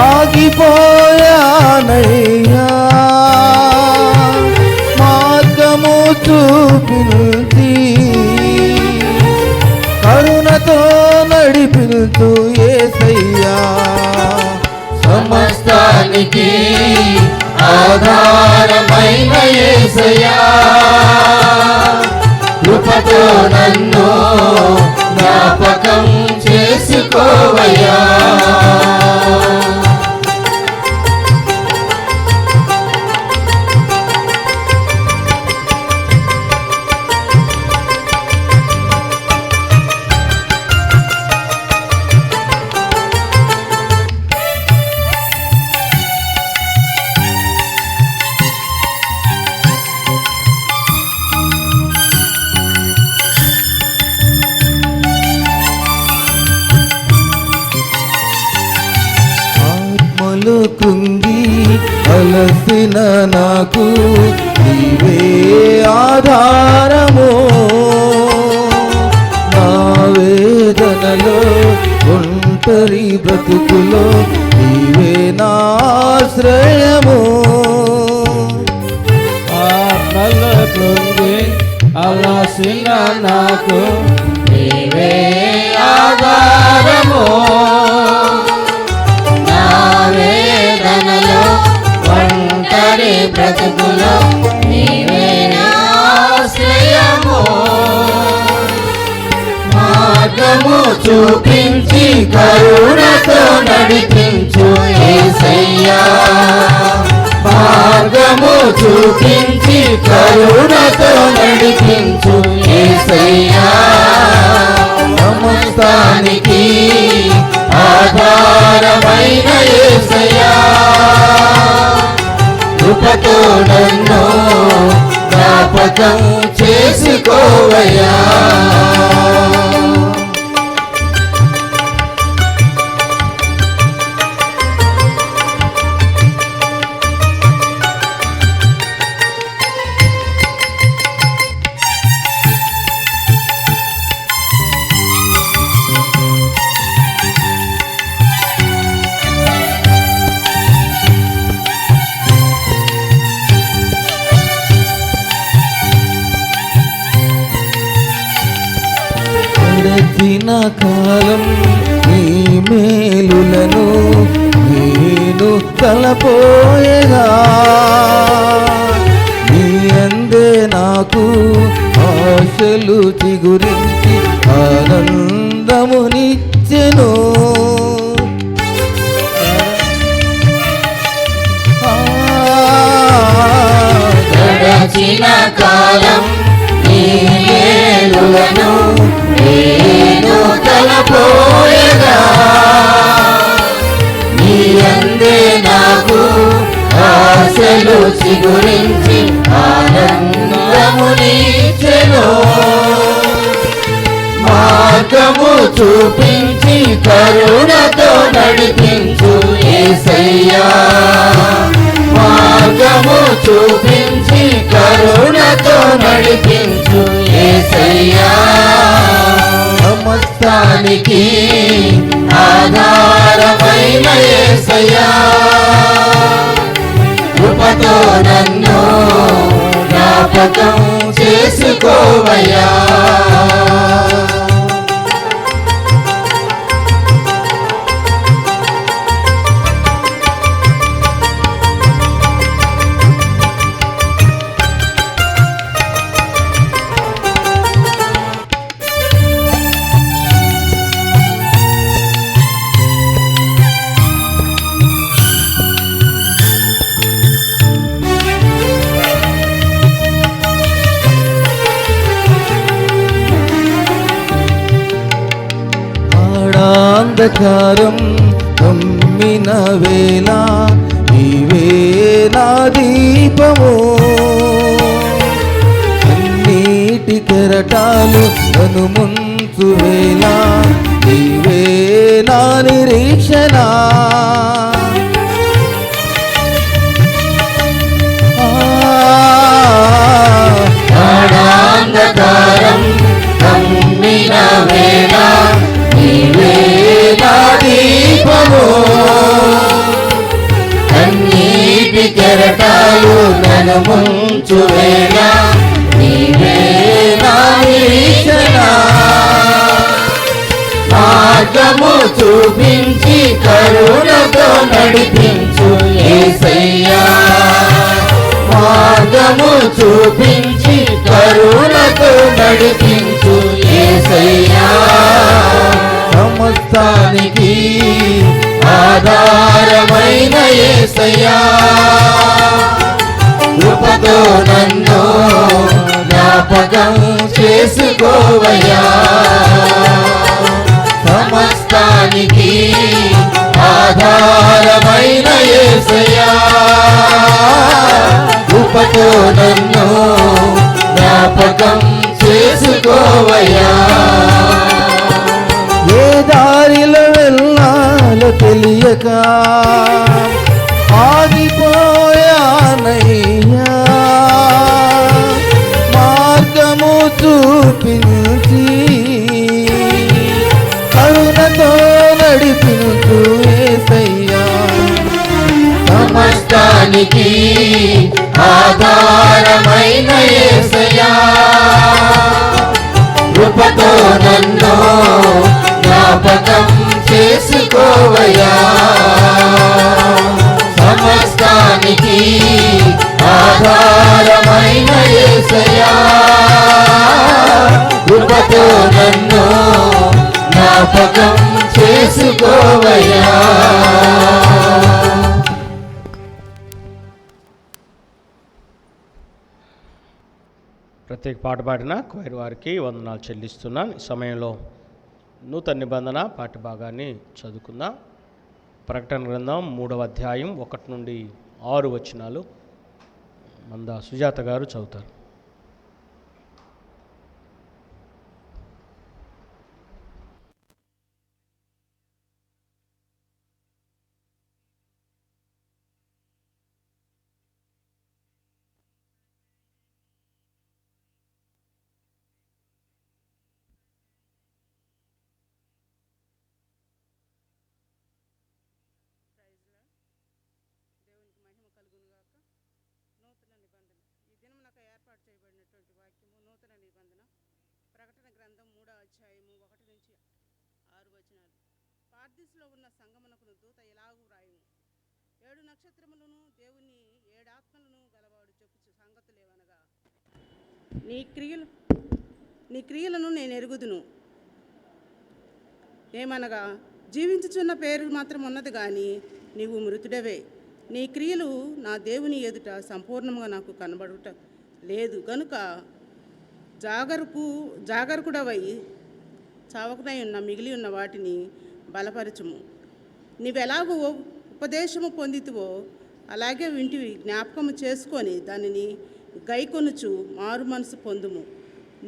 Speaker 2: ఆగిపోయానయ్యా, మార్గము చూపించి కరుణతో నడిపిల్తూ యేసయ్యా. సమస్తానికి ఆధారమైన యేసయ్యా, కృపతో నన్ను జ్ఞాపకం చేసుకోవయ్యా. శ్రమలలో కృంగి అలసిన నాకు నీవే ఆధారము, నా వేదనలో ఒంటరి బ్రతుకులో నీవే నా ఆశ్రయము.
Speaker 5: ఆత్మలో కృంగి అలసిన నాకు నీవే ఆధారము, నా వేదనలో ఒంటరి బ్రతుకులో నీవే నా ఆశ్రయము.
Speaker 2: మార్గము చూపించి కరుణతో నడిపించు యేసయ్యా, మార్గము చూపించి కరుణతో నడిపించు యేసయ్యా. సమస్తానికి ఆధారమైన యేసయ్యా, కృపతో నన్ను జ్ఞాపకం చేసుకోవయ్యా. గడిచిన కాలం నీ మేలులను నేను తలపోయేగా, నీ అందే నాకు ఆశలు చిగురించి ఆనందమునిచ్చెను.
Speaker 5: గడిచిన కాలం నీ మేలులను నేను తలపోయేగా, నీ అందే నాకు ఆశలు చిగురించి ఆనందమునిచ్చెను. మార్గము చూపించి కరుణతో నడిపించు యేసయ్యా, మార్గము చూపించి కరుణతో నడిపించు యేసయ్యా. సమస్తానికి ఆధారమైన యేసయ్యా, కృపతో నన్ను జ్ఞాపకం చేసుకోవయ్యా.
Speaker 2: అంధకారం కమ్మిన వేళ నీవే నా దీపము, అన్నిటి కెరటాలు నన్ను ముంచు వేళ నీవే నా నిరీక్షణ.
Speaker 5: అంధకారం కమ్మిన వేళ నీవే నా దీపము, అన్నిటి కెరటాలు నన్ను ముంచు వేళ నీవే నా నిరీక్షణ. మార్గము చూపించి కరుణతో నడిపించు యేసయ్యా, మార్గము చూపించి కరుణతో నడిపించు యేసయ్యా. సమస్తానికి ఆధారమైన యేసయ్యా, కృపతో నన్ను జ్ఞాపకం చేసుకోవయ్యా. సమస్తానికి ఆధారమైన యేసయ్యా, కృపతో నన్ను జ్ఞాపకం చేసుకోవయ్యా.
Speaker 2: ఏ దారిలో వెళ్ళాలో తెలియక ఆగిపోయానయ్యా మార్గము చూపించి కరుణతో నడిపించు యేసయ్యా
Speaker 5: సమస్తానికి ఆధారమైన యేసయ్యా కృపతో నన్ను జ్ఞాపకం చేసుకోవయ్యా సమస్తానికి ఆధారమైన యేసయ్యా కృపతో నన్ను జ్ఞాపకం చేసుకోవయ్యా
Speaker 1: ప్రత్యేక పాట పాడిన క్వైర్ వారికి వందనాలు చెల్లిస్తున్నాను. ఈ సమయంలో నూతన నిబంధన పాఠ్య భాగాన్ని చదువుకుందాం. ప్రకటన గ్రంథం 3వ అధ్యాయం 1 నుండి 6 వచనాలు మంద సుజాత గారు చదువుతారు.
Speaker 6: దేవునికి మహిమ కలుగును గాక. నూతన నిబంధన ఈ దినమునకు ఏర్పాటు చేయబడినటువంటి వాక్యము నూతన నిబంధన ప్రకటన గ్రంథం 3వ అధ్యాయము 1 నుంచి 6 వచనాలు. పార్దీసులో ఉన్న సంగమునకును దూత ఇలాగు వ్రాయుము, 7 నక్షత్రములను దేవుని 7 ఆత్మలను గలవాడు చెప్పుచు సంగతులేవనగా, నీ క్రియలను నేను ఎరుగుదును. ఏమనగా జీవించుచున్న పేరు మాత్రం ఉన్నది కానీ నీవు మృతుడవే. నీ క్రియలు నా దేవుని ఎదుట సంపూర్ణంగా నాకు కనబడుట లేదు గనుక జాగరకుడవై చావకునై ఉన్న మిగిలి ఉన్న వాటిని బలపరచుము. నీవెలాగో ఉపదేశము పొందితువో అలాగే వింటివి జ్ఞాపకము చేసుకొని దానిని గైకొనుచు మారు మనసు పొందుము.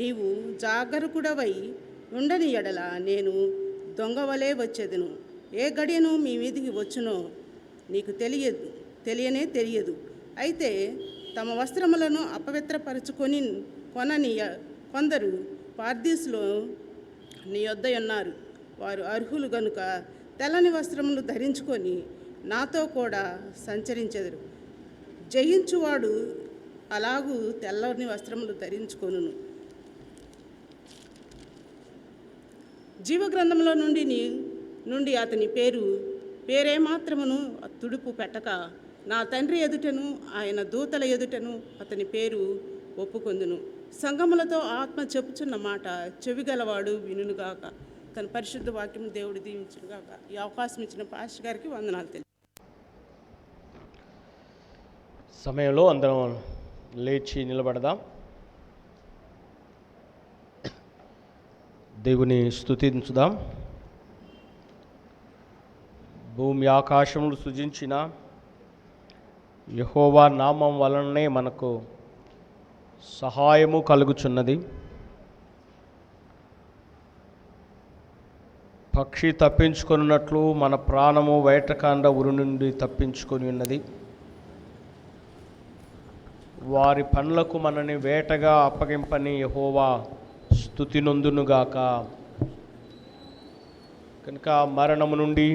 Speaker 6: నీవు జాగరకుడవై ఉండని ఎడల నేను దొంగవలే వచ్చేదను. ఏ గడియను మీ మీదికి వచ్చునో నీకు తెలియదు. అయితే తమ వస్త్రములను అపవిత్రపరచుకొని కొనని కొందరు పార్దీసులో నీ యొద్ద ఉన్నారు. వారు అర్హులు గనుక తెల్లని వస్త్రములు ధరించుకొని నాతో కూడా సంచరించెదరు. జయించువాడు అలాగూ తెల్లని వస్త్రములు ధరించుకొనును. జీవగ్రంథంలో నుండి అతని పేరేమాత్రమును తుడుపు పెట్టక నా తండ్రి ఎదుటను ఆయన దూతల ఎదుటను అతని పేరు ఒప్పుకొందును. సంగములతో ఆత్మ చెప్పుచున్న మాట చెవిగలవాడు వినుగాక. తన పరిశుద్ధ వాక్యం దేవుడు దీవించుగాక. ఈ అవకాశం ఇచ్చిన పాస్టర్ గారికి వందనాలు తెలియ.
Speaker 1: సమయంలో అందరం లేచి నిలబడదాం. దేవుని స్తుతించుదాం. భూమి ఆకాశములు సృజించిన యెహోవా నామం వలననే మనకు సహాయము కలుగుచున్నది. పక్షి తప్పించుకున్నట్లు మన ప్రాణము వేటకాండ ఉరి నుండి తప్పించుకొని ఉన్నది. వారి పనులకు మనని వేటగా అప్పగింపని యెహోవా స్తుతి నొందునుగాక. కనుక మరణము నుండి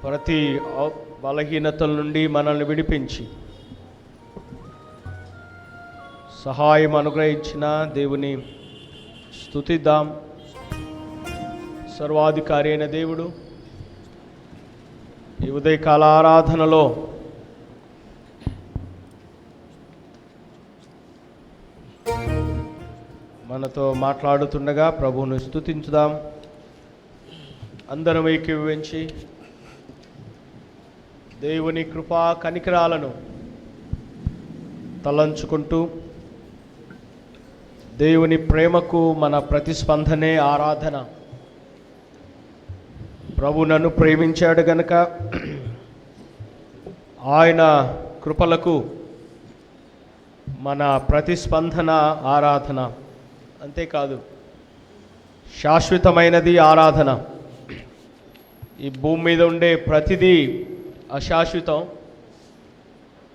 Speaker 1: ప్రతి బలహీనతల నుండి మనల్ని విడిపించి సహాయం అనుగ్రహించిన దేవుని స్తుతిద్దాం. సర్వాధికారి అయిన దేవుడు ఈ ఉదయకాల ఆరాధనలో మనతో మాట్లాడుతుండగా ప్రభువును స్తుతించుదాం. అందరం ఏకీభవించి దేవుని కృపా కనికరాలను తలంచుకుంటూ దేవుని ప్రేమకు మన ప్రతిస్పందనే ఆరాధన. ప్రభు నన్ను ప్రేమించాడు గనుక ఆయన కృపలకు మన ప్రతిస్పందన ఆరాధన. అంతేకాదు శాశ్వతమైనది ఆరాధన. ఈ భూమి మీద ఉండే ప్రతిదీ అశాశ్వతం.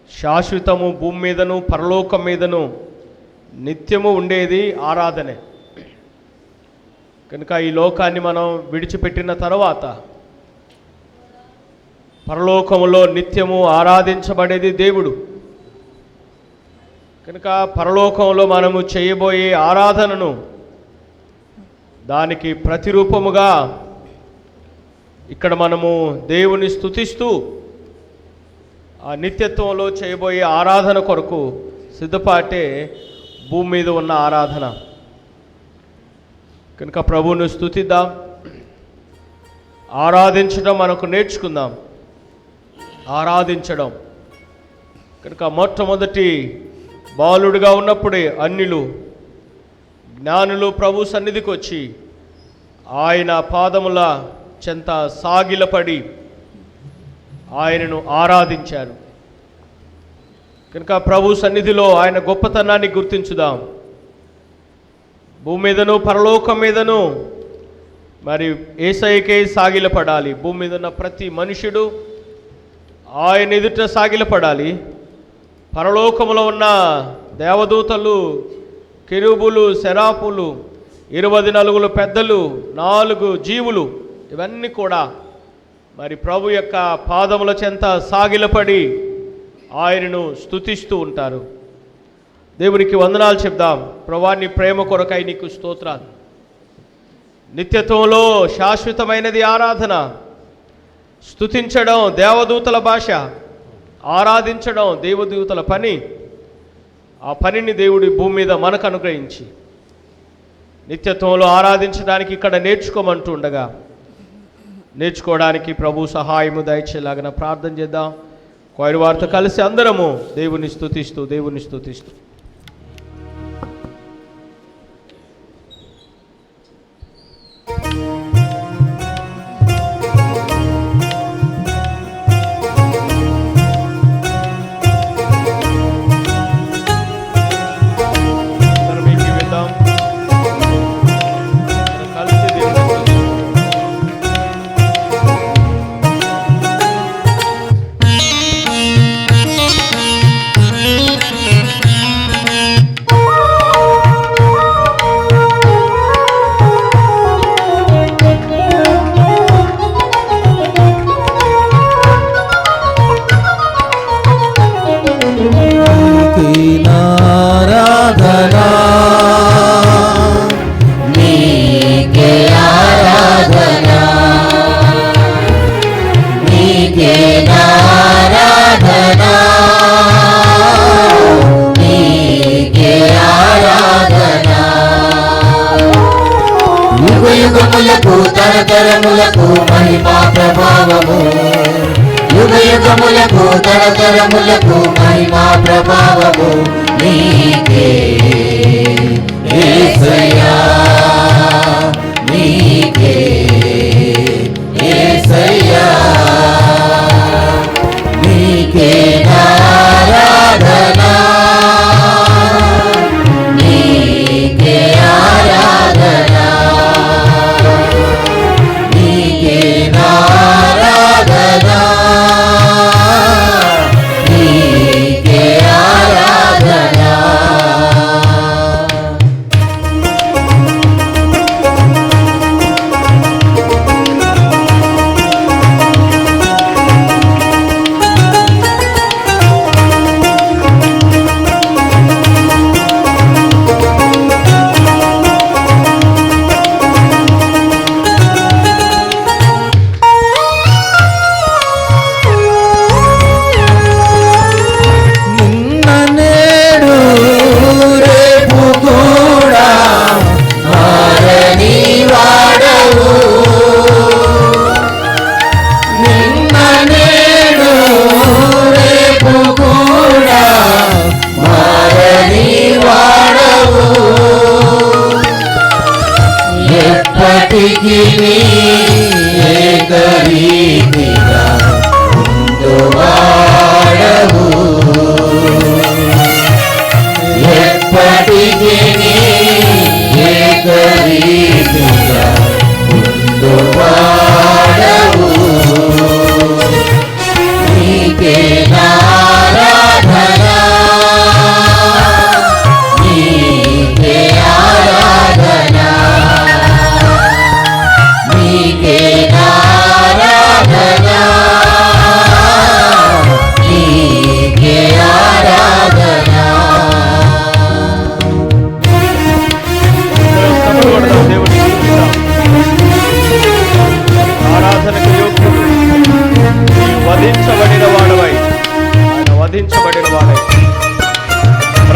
Speaker 1: శాశ్వతము భూమి మీదను పరలోకం మీదను నిత్యము ఉండేది ఆరాధనే. కనుక ఈ లోకాన్ని మనం విడిచిపెట్టిన తర్వాత పరలోకములో నిత్యము ఆరాధించబడేది దేవుడు. కనుక పరలోకంలో మనము చేయబోయే ఆరాధనను దానికి ప్రతిరూపముగా ఇక్కడ మనము దేవుని స్తుతిస్తూ ఆ నిత్యత్వంలో చేయబోయే ఆరాధన కొరకు సిద్ధపాటే భూమి మీద ఉన్న ఆరాధన. కనుక ప్రభువును స్తుతిద్దాం, ఆరాధించడం మనకు నేర్చుకుందాం. ఆరాధించడం కనుక మొట్టమొదటి బాలుడిగా ఉన్నప్పుడే అన్యులు జ్ఞానులు ప్రభు సన్నిధికి వచ్చి ఆయన పాదముల చెంత సాగిలపడి ఆయనను ఆరాధించారు. కనుక ప్రభు సన్నిధిలో ఆయన గొప్పతనాన్ని గుర్తించుదాం. భూమి మీదను పరలోకం మీదను మరి యేసయ్యకే సాగిలపడాలి. భూమి మీద ఉన్న ప్రతి మనుషుడు ఆయన ఎదుట సాగిలపడాలి. పరలోకములో ఉన్న దేవదూతలు, కెరూబులు, సెరాపులు, 24 పెద్దలు, 4 జీవులు, ఇవన్నీ కూడా మరి ప్రభు యొక్క పాదముల చెంత సాగిలపడి ఆయనను స్తుతిస్తూ ఉంటారు. దేవునికి వందనాలు చెప్దాం. ప్రభువా, నీ ప్రేమ కొరకై నీకు స్తోత్రాలు. నిత్యత్వంలో శాశ్వతమైనది ఆరాధన. స్తుతించడం దేవదూతల భాష, ఆరాధించడం దేవదూతల పని. ఆ పనిని దేవుడి భూమి మీద మనకు అనుగ్రహించి నిత్యత్వంలో ఆరాధించడానికి ఇక్కడ నేర్చుకోమంటూ ఉండగా నేర్చుకోవడానికి ప్రభు సహాయము దయచేలాగిన ప్రార్థన చేద్దాం. కోయిరు వారితో కలిసి అందరము దేవుని స్తుతిస్తూ
Speaker 5: యుగములకు తరతరములకు మహిమా ప్రభావము, యుగములకు తరతరములకు మహిమా ప్రభావము నీకే యేసయ్యా, నీకే యేసయ్యా, నీకే ఆరాధన, నీకే ఆరాధన, నీకే ఆరాధన, నీకే ఆరాధన.
Speaker 2: నిన్న నేడు రేపు కూడా
Speaker 5: మారని వాడవు, నిన్న నేడు రేపు కూడా మారని వాడవు, ఎప్పటికీ ఏకరీతిగా ఉండువాడవు, ఎప్పటికీ ఏకరీతిగా ఉండువాడవు.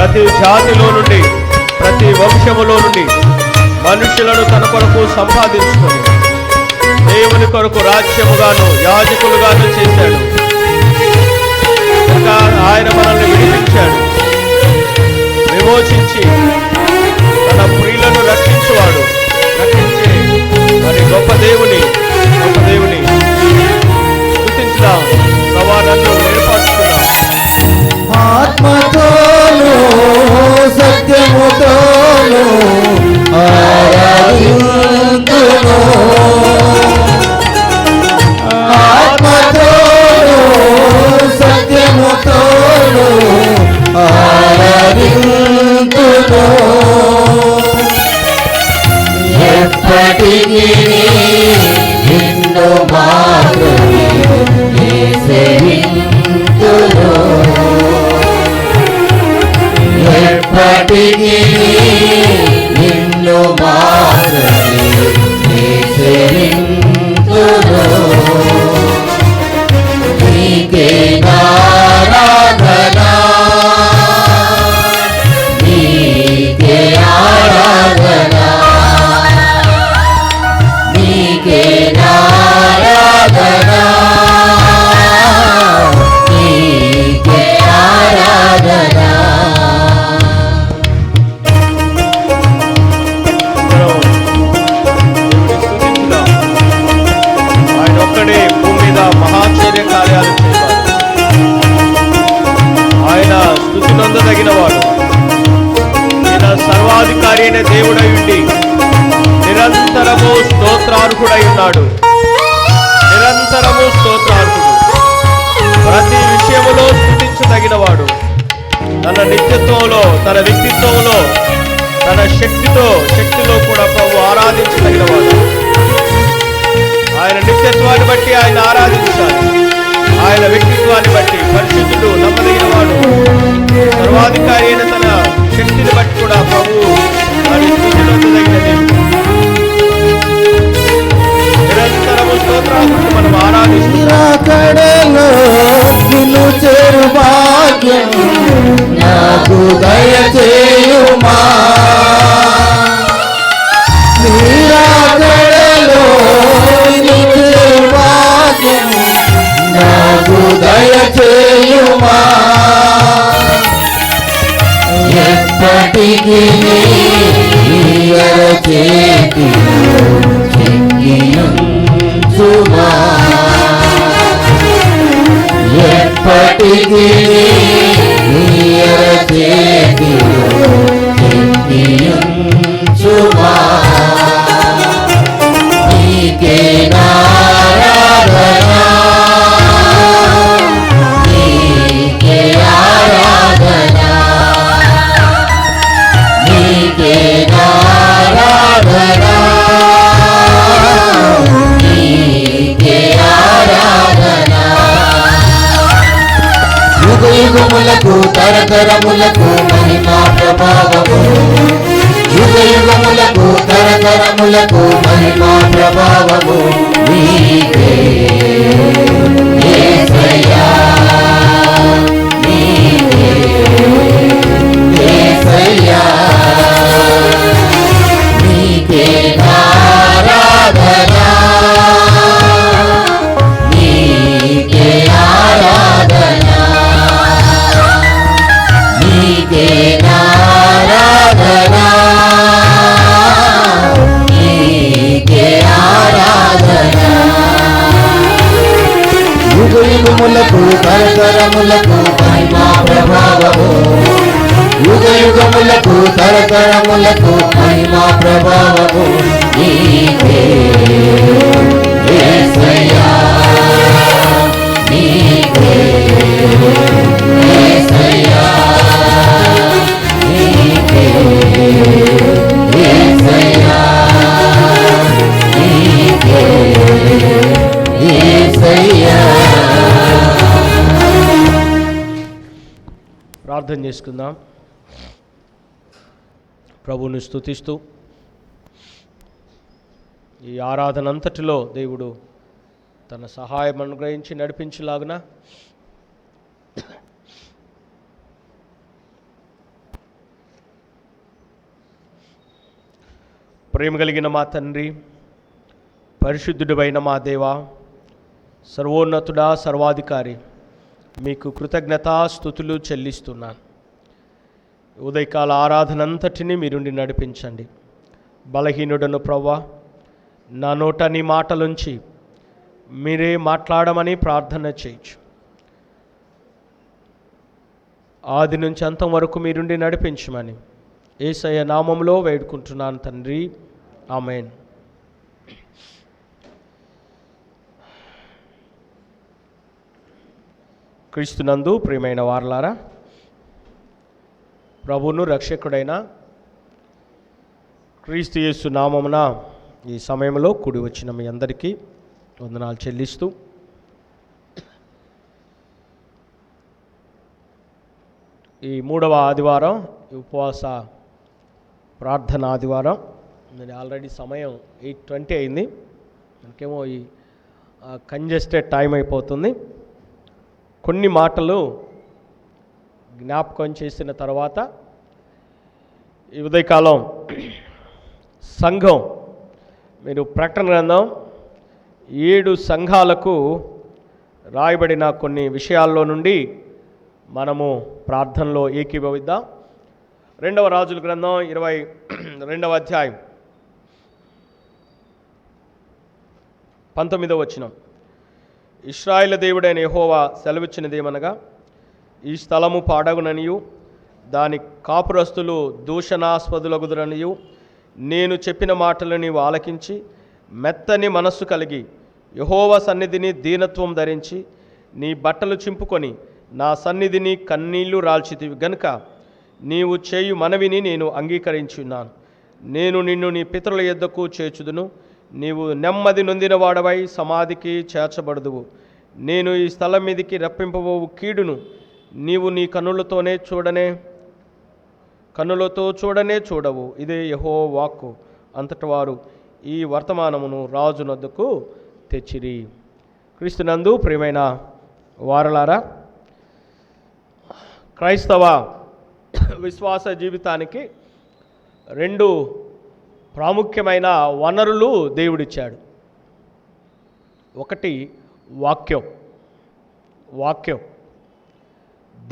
Speaker 1: ప్రతి జాతిలో నుండి, ప్రతి వంశములో నుండి మనుషులను తన కొరకు సంపాదించుకొని దేవుని కొరకు రాజ్యముగాను యాజకులుగాను చేశాడు. ఇంకా ఆయన మనల్ని విడిపించాడు, విమోచించి తన ప్రియులను రక్షించువాడు. రక్షించే మరి గొప్ప దేవుని స్తుతించుదాం. ప్రభా, నన్ను ఏర్పరచుకున్నాం.
Speaker 2: ఆత్మతోను సత్యముతోను ఆరాధింతును. ఆత్మతోను సత్యముతోను ఆరాధింతును. ఎప్పటికీ నిన్ను మాత్రమే సేవింతును. ఎప్పటికీ నిన్ను మాత్రమే సేవింతును. నీకే ఆరాధన, నీకే ఆరాధన, నీకే ఆరాధన, నీకే ఆరాధన.
Speaker 1: ఆయన ఒక్కడే భూమి మీద మహాశ్చర్య కార్యాలు చేశాడు. ఆయన స్తుతి నొందదగినవాడు. ఈయన సర్వాధికారి అయిన దేవుడై ఉండి నిరంతరము స్తోత్రార్హుడై ఉన్నాడు. నిరంతరము స్తోత్రార్హుడు, ప్రతి విషయములో స్తుతించదగినవాడు. తన నిత్యత్వంలో, తన వ్యక్తిత్వంలో, తన శక్తిలో కూడా ప్రభు ఆరాధించదగినవాడు. ఆయన నిత్యత్వాన్ని బట్టి ఆయన ఆరాధించాలి. ఆయన వ్యక్తిత్వాన్ని బట్టి పరిశుద్ధుడు, నమ్మదగినవాడు, సర్వాధికారి అయిన తన శక్తిని బట్టి కూడా ప్రభు మరి స్తుతించదగిన దేవుడు. నిరంతరము స్తోత్రాలను మనం
Speaker 2: నిరాకడలో నిన్ను చేరు భాగ్యం నాకు దయచేయుమా. నిరాకడలో నిన్ను చేరు భాగ్యం నాకు దయచేయుమా. ఎప్పటికీ చేతిలో చెక్కియుంచుమా. ఎప్పటికీ చేతిలో చెక్కియుంచుమా. నీకే ఆరాధన, నీకే ఆరాధన, నీకే ఆరాధన, నీకే ఆరాధన. యుగ యుగములకు తరతరములకు మహిమా ప్రభావము. యుగ యుగములకు తరతరములకు మహిమా ప్రభావము నీకే యేసయ్యా, నీకే యేసయ్యా. నీకే ఆరాధన, నీకే ఆరాధన, నీకే ఆరాధన, నీకే ఆరాధన. యుగ యుగములకు తరతరములకు మహిమా ప్రభావము. యుగ యుగములకు తరతరములకు మహిమా ప్రభావము నీకే యేసయ్యా, నీకే యేసయ్యా, నీకే యేసయ్యా, నీకే యేసయ్యా.
Speaker 1: ప్రార్థన చేసుకుందాం. ప్రభువుని స్తుతిస్తూ ఈ ఆరాధన అంతటిలో దేవుడు తన సహాయం అనుగ్రహించి నడిపించేలాగున ప్రేమ కలిగిన మా తండ్రి, పరిశుద్ధుడైన మా దేవా, సర్వోన్నతుడా, సర్వాధికారి, మీకు కృతజ్ఞతాస్తుతులు చెల్లిస్తున్నాను. ఉదయకాల ఆరాధనంతటిని మీరుండి నడిపించండి. బలహీనుడను ప్రవ్వా, నా నోట నీ మాటలుంచి మీరే మాట్లాడమని ప్రార్థన చేయొచ్చు. ఆది నుంచి అంతం వరకు మీరుండి నడిపించమని యేసయ్య నామములో వేడుకుంటున్నాను తండ్రి, ఆమేన్. క్రీస్తునందు ప్రియమైన వారలారా, ప్రభువును రక్షకుడైన క్రీస్తు యేసు నామమున ఈ సమయంలో కూడి వచ్చిన మీ అందరికీ వందనాలు చెల్లిస్తూ, ఈ 3వ ఆదివారం, ఈ ఉపవాస ప్రార్థన ఆదివారం. నేను ఆల్రెడీ సమయం 8:20 అయింది. మనకేమో ఈ కంజెస్టెడ్ టైం అయిపోతుంది. కొన్ని మాటలు జ్ఞాపకం చేసిన తర్వాత ఈ ఉదయకాలం సంఘం, మీరు ప్రకటన గ్రంథం 7 సంఘాలకు రాయబడిన కొన్ని విషయాల్లో నుండి మనము ప్రార్థనలో ఏకీభవిద్దాం. 2వ రాజుల గ్రంథం 22వ అధ్యాయం 19వ వచనం. ఇశ్రాయేలు దేవుడైన యెహోవా సెలవిచ్చినదేమనగా, ఈ స్థలము పాడగుననియు దాని కాపురస్తులు దూషణాస్పదులగుదురనియు నేను చెప్పిన మాటలు నీవు ఆలకించి మెత్తని మనస్సు కలిగి యెహోవా సన్నిధిని దీనత్వం ధరించి నీ బట్టలు చింపుకొని నా సన్నిధిని కన్నీళ్లు రాల్చితివి గనుక నీవు చేయు మనవిని నేను అంగీకరించున్నాను. నేను నిన్ను నీ పితరుల యొద్దకు చేర్చుదును. నీవు నెమ్మది నొందినవాడవై సమాధికి చేర్చబడదువు. నేను ఈ స్థలం మీదికి రప్పింపబోవు కీడును నీవు నీ కన్నులతో చూడనే చూడవు. ఇదే యెహోవా వాక్కు. అంతటి వారు ఈ వర్తమానమును రాజునొద్దకు తెచ్చిరి. క్రీస్తునందు ప్రియమైన వారలారా, క్రైస్తవ విశ్వాస జీవితానికి 2 ప్రాముఖ్యమైన వనరులు దేవుడిచ్చాడు. ఒకటి వాక్యం,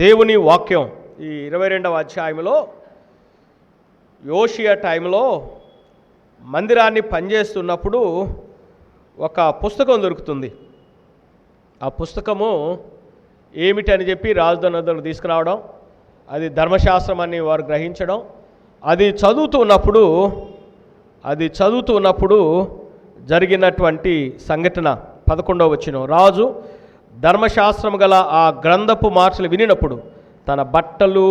Speaker 1: దేవుని వాక్యం. ఈ 22వ అధ్యాయంలో యోషియా టైంలో మందిరాన్ని పనిచేస్తున్నప్పుడు ఒక పుస్తకం దొరుకుతుంది. ఆ పుస్తకము ఏమిటని చెప్పి రాజధాని తీసుకురావడం, అది ధర్మశాస్త్రం అని వారు గ్రహించడం, అది చదువుతున్నప్పుడు జరిగినటువంటి సంఘటన 11వ వచనం. రాజు ధర్మశాస్త్రం గల ఆ గ్రంథపు మాటలు వినినప్పుడు తన బట్టలు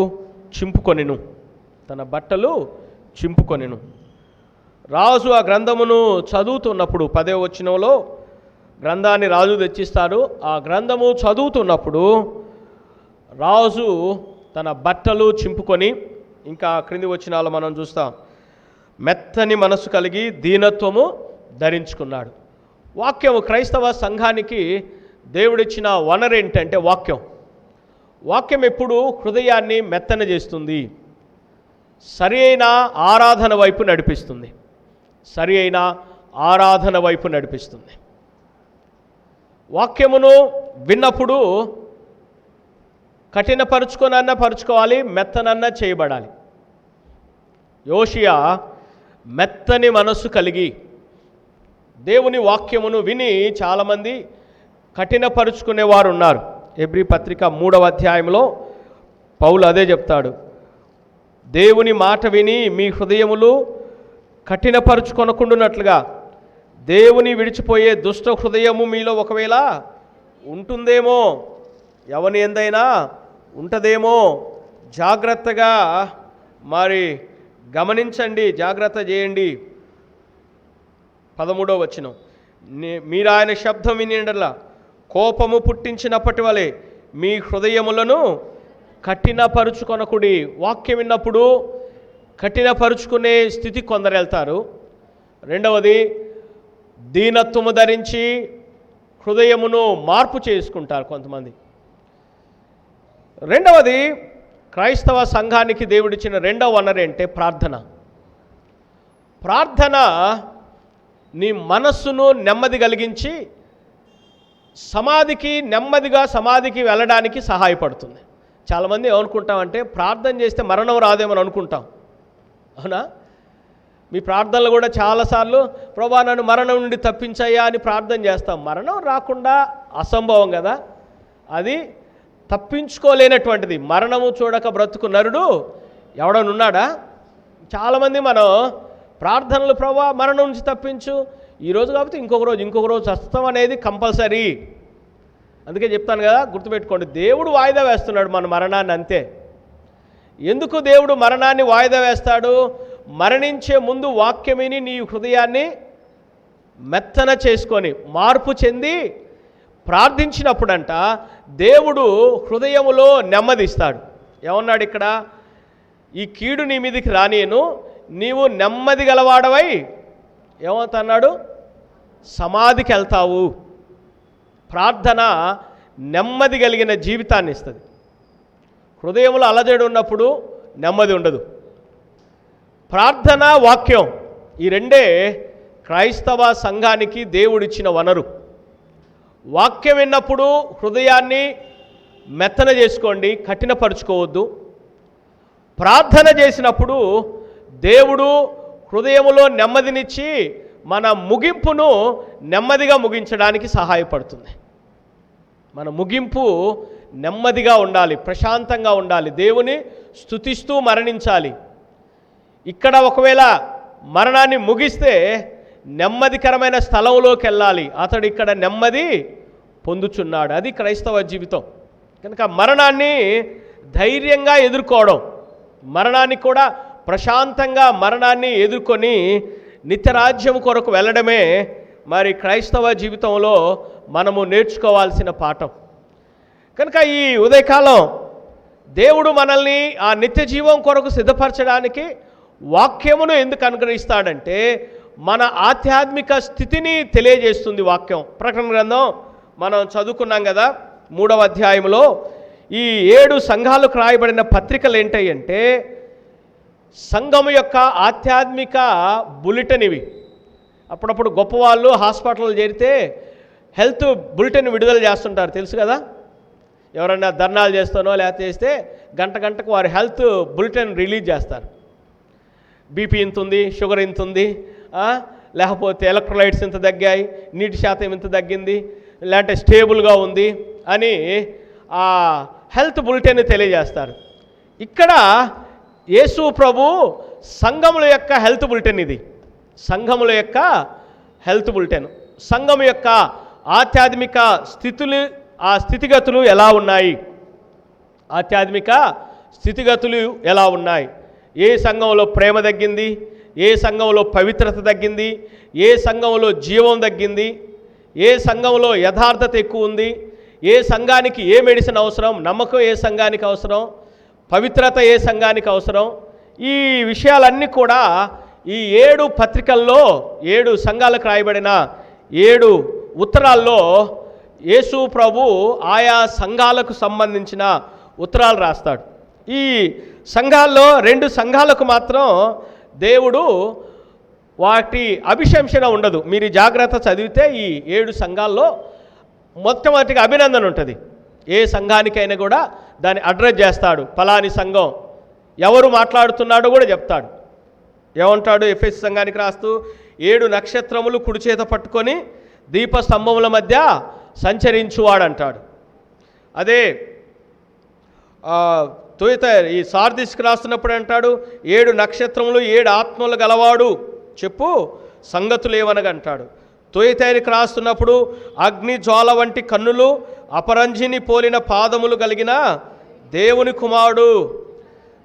Speaker 1: చింపుకొనెను. రాజు ఆ గ్రంథమును చదువుతున్నప్పుడు 10వ వచనంలో గ్రంథాన్ని రాజు తెచ్చిస్తారు. ఆ గ్రంథము చదువుతున్నప్పుడు రాజు తన బట్టలు చింపుకొని, ఇంకా క్రింది వచనాలు మనం చూస్తాం, మెత్తని మనసు కలిగి దీనత్వము ధరించుకున్నాడు. వాక్యము క్రైస్తవ సంఘానికి దేవుడిచ్చిన వనరు ఏంటంటే వాక్యం ఎప్పుడు హృదయాన్ని మెత్తన చేస్తుంది, సరి అయిన ఆరాధన వైపు నడిపిస్తుంది. వాక్యమును విన్నప్పుడు పరుచుకోవాలి, మెత్తనన్నా చేయబడాలి. యోషియా మెత్తని మనస్సు కలిగి దేవుని వాక్యమును విని చాలామంది కఠినపరుచుకునేవారు ఉన్నారు. హెబ్రీ పత్రిక 3వ అధ్యాయంలో పౌలు అదే చెప్తాడు. దేవుని మాట విని మీ హృదయములు కఠినపరుచుకొనకుండునట్లుగా దేవుని విడిచిపోయే దుష్ట హృదయము మీలో ఒకవేళ ఉంటుందేమో, ఎవని ఎందైనా ఉంటుందేమో, జాగ్రత్తగా మరి గమనించండి, జాగ్రత్త చేయండి. 13వ వచనం. మీరు ఆయన శబ్దం వినిండలా కోపము పుట్టించినప్పటి వలె మీ హృదయములను కఠినపరుచుకొనకుడి. వాక్యం విన్నప్పుడు కఠినపరుచుకునే స్థితి కొందరు వెళ్తారు. రెండవది, దీనత్వము ధరించి హృదయమును మార్పు చేసుకుంటారు కొంతమంది. రెండవది, క్రైస్తవ సంఘానికి దేవుడిచ్చిన రెండవ వనరు అంటే ప్రార్థన. ప్రార్థన నీ మనస్సును నెమ్మది కలిగించి నెమ్మదిగా సమాధికి వెళ్ళడానికి సహాయపడుతుంది. చాలామంది ఏమనుకుంటామంటే ప్రార్థన చేస్తే మరణం రాదేమని అనుకుంటాం. అవునా? మీ ప్రార్థనలు కూడా చాలాసార్లు ప్రభువా నన్ను మరణం నుండి తప్పించయ్యా అని ప్రార్థన చేస్తాం. మరణం రాకుండా అసంభవం కదా, అది తప్పించుకోలేనటువంటిది. మరణము చూడక బ్రతుకు నరుడు ఎవడనున్నాడా? చాలామంది మనం ప్రార్థనలు ప్రభువా మరణం నుంచి తప్పించు, ఈరోజు కాకపోతే ఇంకొక రోజు చస్తాం అనేది కంపల్సరీ. అందుకే చెప్తాను కదా, గుర్తుపెట్టుకోండి, దేవుడు వాయిదా వేస్తున్నాడు మన మరణాన్ని, అంతే. ఎందుకు దేవుడు మరణాన్ని వాయిదా వేస్తాడు? మరణించే ముందు వాక్యమిని నీ హృదయాన్ని మెత్తన చేసుకొని మార్పు చెంది ప్రార్థించినప్పుడంట దేవుడు హృదయములో నెమ్మదిస్తాడు. ఏమన్నాడు ఇక్కడ? ఈ కీడు నీ మీదికి రానియను, నీవు నెమ్మది గలవాడవై ఏమవుతున్నాడు? సమాధికి వెళ్తావు. ప్రార్థన నెమ్మది కలిగిన జీవితాన్ని ఇస్తుంది. హృదయంలో అలజడి ఉన్నప్పుడు నెమ్మది ఉండదు. ప్రార్థన, వాక్యం ఈ రెండే క్రైస్తవ సంఘానికి దేవుడిచ్చిన వనరు. వాక్యం విన్నప్పుడు హృదయాన్ని మెత్తన చేసుకోండి, కఠినపరుచుకోవద్దు. ప్రార్థన చేసినప్పుడు దేవుడు హృదయములో నెమ్మదినిచ్చి మన ముగింపును నెమ్మదిగా ముగించడానికి సహాయపడుతుంది. మన ముగింపు నెమ్మదిగా ఉండాలి, ప్రశాంతంగా ఉండాలి, దేవుని స్తుతిస్తూ మరణించాలి. ఇక్కడ ఒకవేళ మరణాన్ని ముగిస్తే నెమ్మదికరమైన స్థలంలోకి వెళ్ళాలి. అతడు ఇక్కడ నెమ్మది పొందుచున్నాడు. అది క్రైస్తవ జీవితం. కనుక మరణాన్ని ధైర్యంగా ఎదుర్కోవడం, మరణాన్ని కూడా ప్రశాంతంగా మరణాన్ని ఎదుర్కొని నిత్యరాజ్యం కొరకు వెళ్ళడమే మరి క్రైస్తవ జీవితంలో మనము నేర్చుకోవాల్సిన పాఠం. కనుక ఈ ఉదయకాలం దేవుడు మనల్ని ఆ నిత్య జీవం కొరకు సిద్ధపరచడానికి వాక్యమును ఎందుకు అనుగ్రహిస్తాడంటే మన ఆధ్యాత్మిక స్థితిని తెలియజేస్తుంది వాక్యం. ప్రకటన గ్రంథం మనం చదువుకున్నాం కదా, 3వ అధ్యాయంలో ఈ 7 సంఘాలకు రాయబడిన పత్రికలు ఏంటంటే సంఘం యొక్క ఆధ్యాత్మిక బులెటిన్ ఇవి. అప్పుడప్పుడు గొప్పవాళ్ళు హాస్పిటల్లో చేరితే హెల్త్ బులెటిన్ విడుదల చేస్తుంటారు, తెలుసు కదా. ఎవరైనా ధర్నాలు చేస్తానో లేకపోతే చేస్తే గంటకు వారి హెల్త్ బులెటిన్ రిలీజ్ చేస్తారు. బీపీ ఇంత ఉంది, షుగర్ ఇంత ఉంది, లేకపోతే ఎలక్ట్రోలైట్స్ ఇంత తగ్గాయి, నీటి శాతం ఇంత తగ్గింది, లేదంటే స్టేబుల్గా ఉంది అని ఆ హెల్త్ బులెటిన్ తెలియజేస్తారు. ఇక్కడ యేసు ప్రభు సంఘముల యొక్క హెల్త్ బులెటిన్ ఇది. సంఘముల యొక్క హెల్త్ బులెటిన్, సంఘం యొక్క ఆధ్యాత్మిక స్థితిగతులు ఎలా ఉన్నాయి, ఆధ్యాత్మిక స్థితిగతులు ఎలా ఉన్నాయి, ఏ సంఘంలో ప్రేమ తగ్గింది, ఏ సంఘంలో పవిత్రత తగ్గింది, ఏ సంఘంలో జీవం తగ్గింది, ఏ సంఘంలో యథార్థత ఎక్కువ ఉంది, ఏ సంఘానికి ఏ మెడిసిన్ అవసరం, నమ్మకం ఏ సంఘానికి అవసరం, పవిత్రత ఏ సంఘానికి అవసరం, ఈ విషయాలన్నీ కూడా ఈ 7 పత్రికల్లో 7 సంఘాలకు రాయబడిన 7 ఉత్తరాల్లో యేసు ప్రభు ఆయా సంఘాలకు సంబంధించిన ఉత్తరాలు రాస్తాడు. ఈ సంఘాల్లో 2 సంఘాలకు మాత్రం దేవుడు వాటి అభిశంసన ఉండదు. మీరు జాగ్రత్త చదివితే ఈ 7 సంఘాల్లో మొట్టమొదటిగా అభినందన ఉంటుంది. ఏ సంఘానికైనా కూడా దాన్ని అడ్రస్ చేస్తాడు. ఫలాని సంఘం ఎవరు మాట్లాడుతున్నాడో కూడా చెప్తాడు. ఏమంటాడు? ఎఫెసు సంఘానికి రాస్తూ 7 నక్షత్రములు కుడి చేత పట్టుకొని దీపస్తంభముల మధ్య సంచరించువాడు అంటాడు. అదే ఈ సార్దిస్కి రాస్తున్నప్పుడు అంటాడు 7 నక్షత్రములు 7 ఆత్మలు గలవాడు చెప్పు సంగతులు ఏవనగా అంటాడు. తొయతైరికి రాస్తున్నప్పుడు అగ్ని జ్వాల వంటి కన్నులు అపరంజిని పోలిన పాదములు కలిగిన దేవుని కుమారుడు.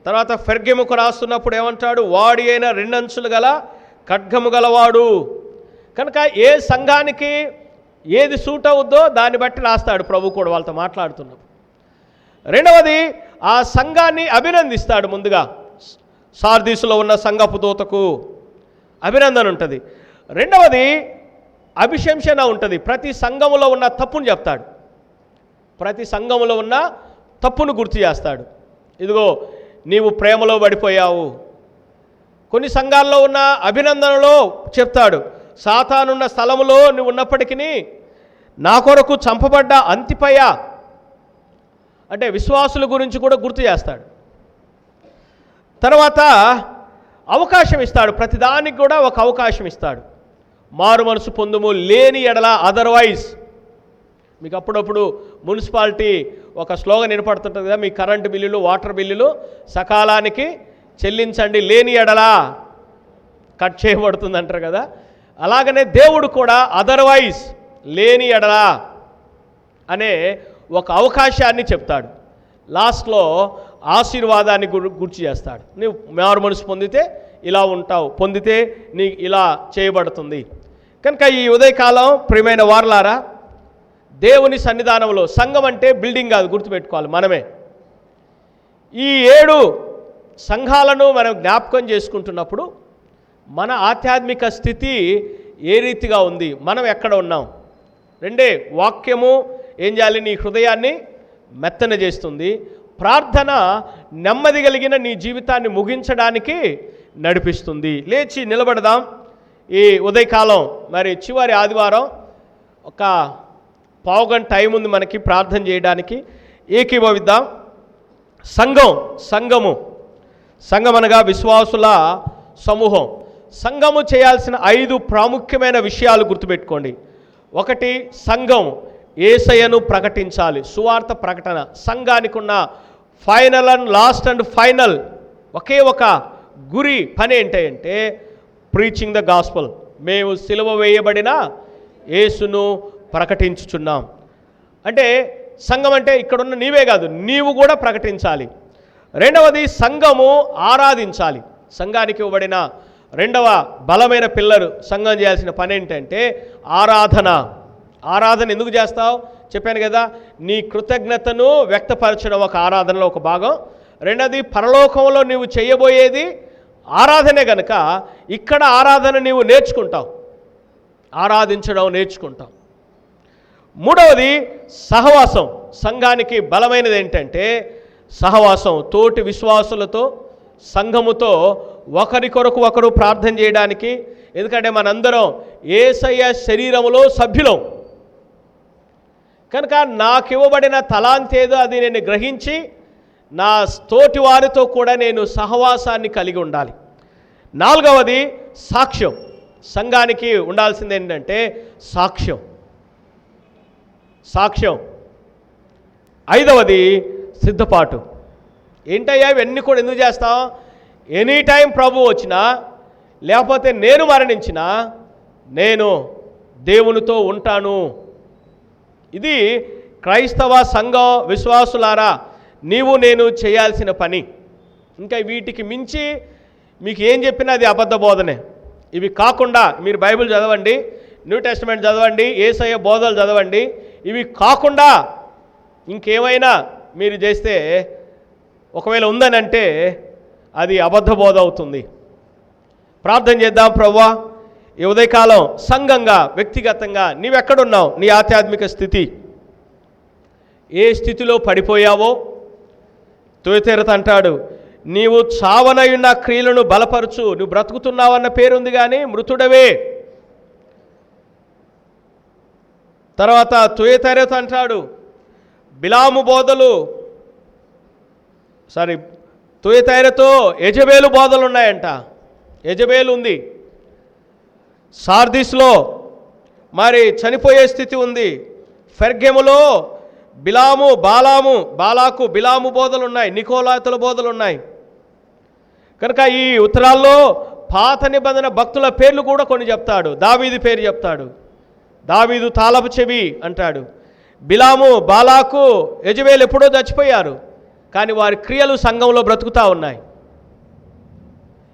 Speaker 1: తర్వాత ఫెర్గెముకు రాస్తున్నప్పుడు ఏమంటాడు? వాడి అయిన 2 అంచులు గల ఖడ్గము గలవాడు. కనుక ఏ సంఘానికి ఏది సూట్ అవుద్దో దాన్ని బట్టి రాస్తాడు ప్రభు కూడా వాళ్ళతో మాట్లాడుతున్నప్పుడు. రెండవది ఆ సంఘాన్ని అభినందిస్తాడు. ముందుగా సార్దీసులో ఉన్న సంఘపు దూతకు అభినందన ఉంటుంది. రెండవది అభిశంసన ఉంటుంది. ప్రతి సంఘములో ఉన్న తప్పును చెప్తాడు. ప్రతి సంఘములో ఉన్న తప్పును గుర్తు చేస్తాడు. ఇదిగో నీవు ప్రేమలో పడిపోయావు, కొన్ని సంఘాల్లో ఉన్న అభినందనలో చెప్తాడు, సాతానున్న స్థలములో నువ్వు ఉన్నప్పటికీ నా కొరకు చంపబడ్డ అంతిపయ, అంటే విశ్వాసుల గురించి కూడా గుర్తు చేస్తాడు. తర్వాత అవకాశం ఇస్తాడు, ప్రతిదానికి కూడా ఒక అవకాశం ఇస్తాడు. మారు మనసు పొందుము, లేని ఎడల అదర్వైజ్. మీకు అప్పుడప్పుడు మున్సిపాలిటీ ఒక స్లోగన్ వినపడుతుంటుంది కదా, మీ కరెంటు బిల్లులు, వాటర్ బిల్లులు సకాలానికి చెల్లించండి, లేని ఎడల కట్ చేయబడుతుంది అంటారు కదా. అలాగనే దేవుడు కూడా అదర్వైజ్, లేని ఎడల అనే ఒక అవకాశాన్ని చెప్తాడు. లాస్ట్లో ఆశీర్వాదాన్ని గుర్తు చేస్తాడు. నువ్వు మారు మనసు పొందితే ఇలా ఉంటావు, పొందితే నీ ఇలా చేయబడుతుంది. కనుక ఈ ఉదయకాలం ప్రియమైన వారలారా, దేవుని సన్నిధానంలో సంఘం అంటే బిల్డింగ్ కాదు, గుర్తుపెట్టుకోవాలి మనమే. ఈ 7 సంఘాలను మనం జ్ఞాపకం చేసుకుంటున్నప్పుడు మన ఆధ్యాత్మిక స్థితి ఏ రీతిగా ఉంది, మనం ఎక్కడ ఉన్నాం. రెండే, వాక్యము ఏం చేయాలి, నీ హృదయాన్ని మెత్తన చేస్తుంది. ప్రార్థన నెమ్మది కలిగిన నీ జీవితాన్ని ముగించడానికి నడిపిస్తుంది. లేచి నిలబడదాం. ఈ ఉదయకాలం మరి చివరి ఆదివారం ఒక పావుగంట టైం ఉంది మనకి ప్రార్థన చేయడానికి. ఏకీభవిద్దాం. సంఘం అనగా విశ్వాసుల సమూహం. సంఘము చేయాల్సిన 5 ప్రాముఖ్యమైన విషయాలు గుర్తుపెట్టుకోండి. 1, సంఘం యేసయ్యను ప్రకటించాలి, సువార్త ప్రకటన. సంఘానికి ఉన్న final and last and final ఒకే ఒక గురి, పని ఏంటంటే ప్రీచింగ్ ద గాస్పల్. మేము సిలువ వేయబడిన యేసును ప్రకటించుచున్నాం. అంటే సంఘం అంటే ఇక్కడున్న నీవే కాదు, నీవు కూడా ప్రకటించాలి. రెండవది, సంఘము ఆరాధించాలి. సంఘానికి ఇవ్వబడిన రెండవ బలమైన పిల్లరు సంఘం చేయాల్సిన పని ఏంటంటే ఆరాధన. ఆరాధన ఎందుకు చేస్తావు చెప్పాను కదా, నీ కృతజ్ఞతను వ్యక్తపరచడం ఒక ఆరాధనలో ఒక భాగం. రెండవది, పరలోకంలో నీవు చేయబోయేది ఆరాధనే గనుక ఇక్కడ ఆరాధన నీవు నేర్చుకుంటావు, ఆరాధించడం నేర్చుకుంటావు. మూడవది, సహవాసం. సంఘానికి బలమైనది ఏంటంటే సహవాసం. తోటి విశ్వాసులతో, సంఘముతో ఒకరి కొరకు ఒకరు ప్రార్థన చేయడానికి. ఎందుకంటే మనందరం యేసయ్య శరీరములో సభ్యులం కనుక నాకు ఇవ్వబడిన తలాంతేదో అది నేను గ్రహించి నా తోటి వారితో కూడా నేను సహవాసాన్ని కలిగి ఉండాలి. నాలుగవది, సాక్ష్యం. సంఘానికి ఉండాల్సింది ఏంటంటే సాక్ష్యం. ఐదవది, సిద్ధపాటు. ఏంటయ్యా ఇవన్నీ కూడా ఎందుకు చేస్తాం? ఎనీ టైం ప్రభు వచ్చినా లేకపోతే నేను మరణించినా నేను దేవునితో ఉంటాను. ఇది క్రైస్తవ సంఘం విశ్వాసులారా నీవు నేను చేయాల్సిన పని. ఇంకా వీటికి మించి మీకు ఏం చెప్పినా అది అబద్ధ బోధనే. ఇవి కాకుండా మీరు బైబిల్ చదవండి, న్యూ టెస్టమెంట్ చదవండి, యేసయ్య బోధలు చదవండి. ఇవి కాకుండా ఇంకేమైనా మీరు చేస్తే ఒకవేళ ఉందనంటే అది అబద్ధ బోధ అవుతుంది. ప్రార్థన చేద్దాం. ప్రభువా, ఈ ఉదయకాలం సంఘంగా వ్యక్తిగతంగా నీవెక్కడున్నావు, నీ ఆధ్యాత్మిక స్థితి ఏ స్థితిలో పడిపోయావో తొలితెరత అంటాడు, నీవు చావనయున్న క్రియలను బలపరచు. నువ్వు బ్రతుకుతున్నావన్న పేరుంది కానీ మృతుడవే. తర్వాత తొలితెరత అంటాడు బిలాము బోధలు, తొలితెరతో యెజబేలు బోధలు ఉన్నాయంట. యెజబేలు ఉంది. సార్దిస్లో మరి చనిపోయే స్థితి ఉంది. ఫెర్గెములో బాలాకు బిలాము బోధలు ఉన్నాయి, నికోలాతుల బోధలు ఉన్నాయి. కనుక ఈ ఉత్తరాల్లో పాత నిబంధన భక్తుల పేర్లు కూడా కొన్ని చెప్తాడు. దావీదు పేరు చెప్తాడు, దావీదు తాళపు చెవి అంటాడు. బిలాము, బాలాకు, యెజబేలు ఎప్పుడో చచ్చిపోయారు, కానీ వారి క్రియలు సంఘంలో బ్రతుకుతూ ఉన్నాయి.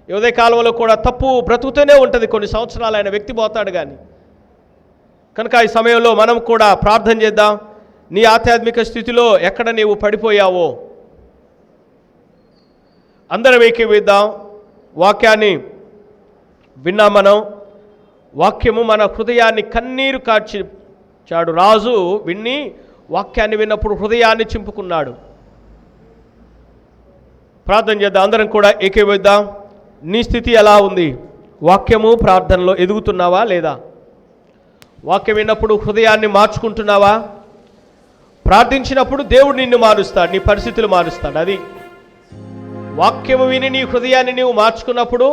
Speaker 1: ఉదయ కాలంలో కూడా తప్పు బ్రతుకుతూనే ఉంటుంది. కొన్ని సంవత్సరాలు ఆయన వ్యక్తి పోతాడు కానీ. కనుక ఈ సమయంలో మనం కూడా ప్రార్థన చేద్దాం. నీ ఆధ్యాత్మిక స్థితిలో ఎక్కడ నీవు పడిపోయావో అందరం ఏకీవిద్దాం. వాక్యాన్ని విన్నాం మనం. వాక్యము మన హృదయాన్ని కన్నీరు కార్చాడు. రాజు విన్ని వాక్యాన్ని విన్నప్పుడు హృదయాన్ని చింపుకున్నాడు. ప్రార్థన చేద్దాం. అందరం కూడా ఏకీవిద్దాం. నీ స్థితి ఎలా ఉంది? వాక్యము ప్రార్థనలో ఎదుగుతున్నావా లేదా? వాక్యం విన్నప్పుడు హృదయాన్ని మార్చుకుంటున్నావా? ప్రార్థించినప్పుడు దేవుడు నిన్ను మారుస్తాడు, నీ పరిస్థితులు మారుస్తాడు. అది వాక్యము విని నీ హృదయాన్ని నీవు మార్చుకున్నప్పుడు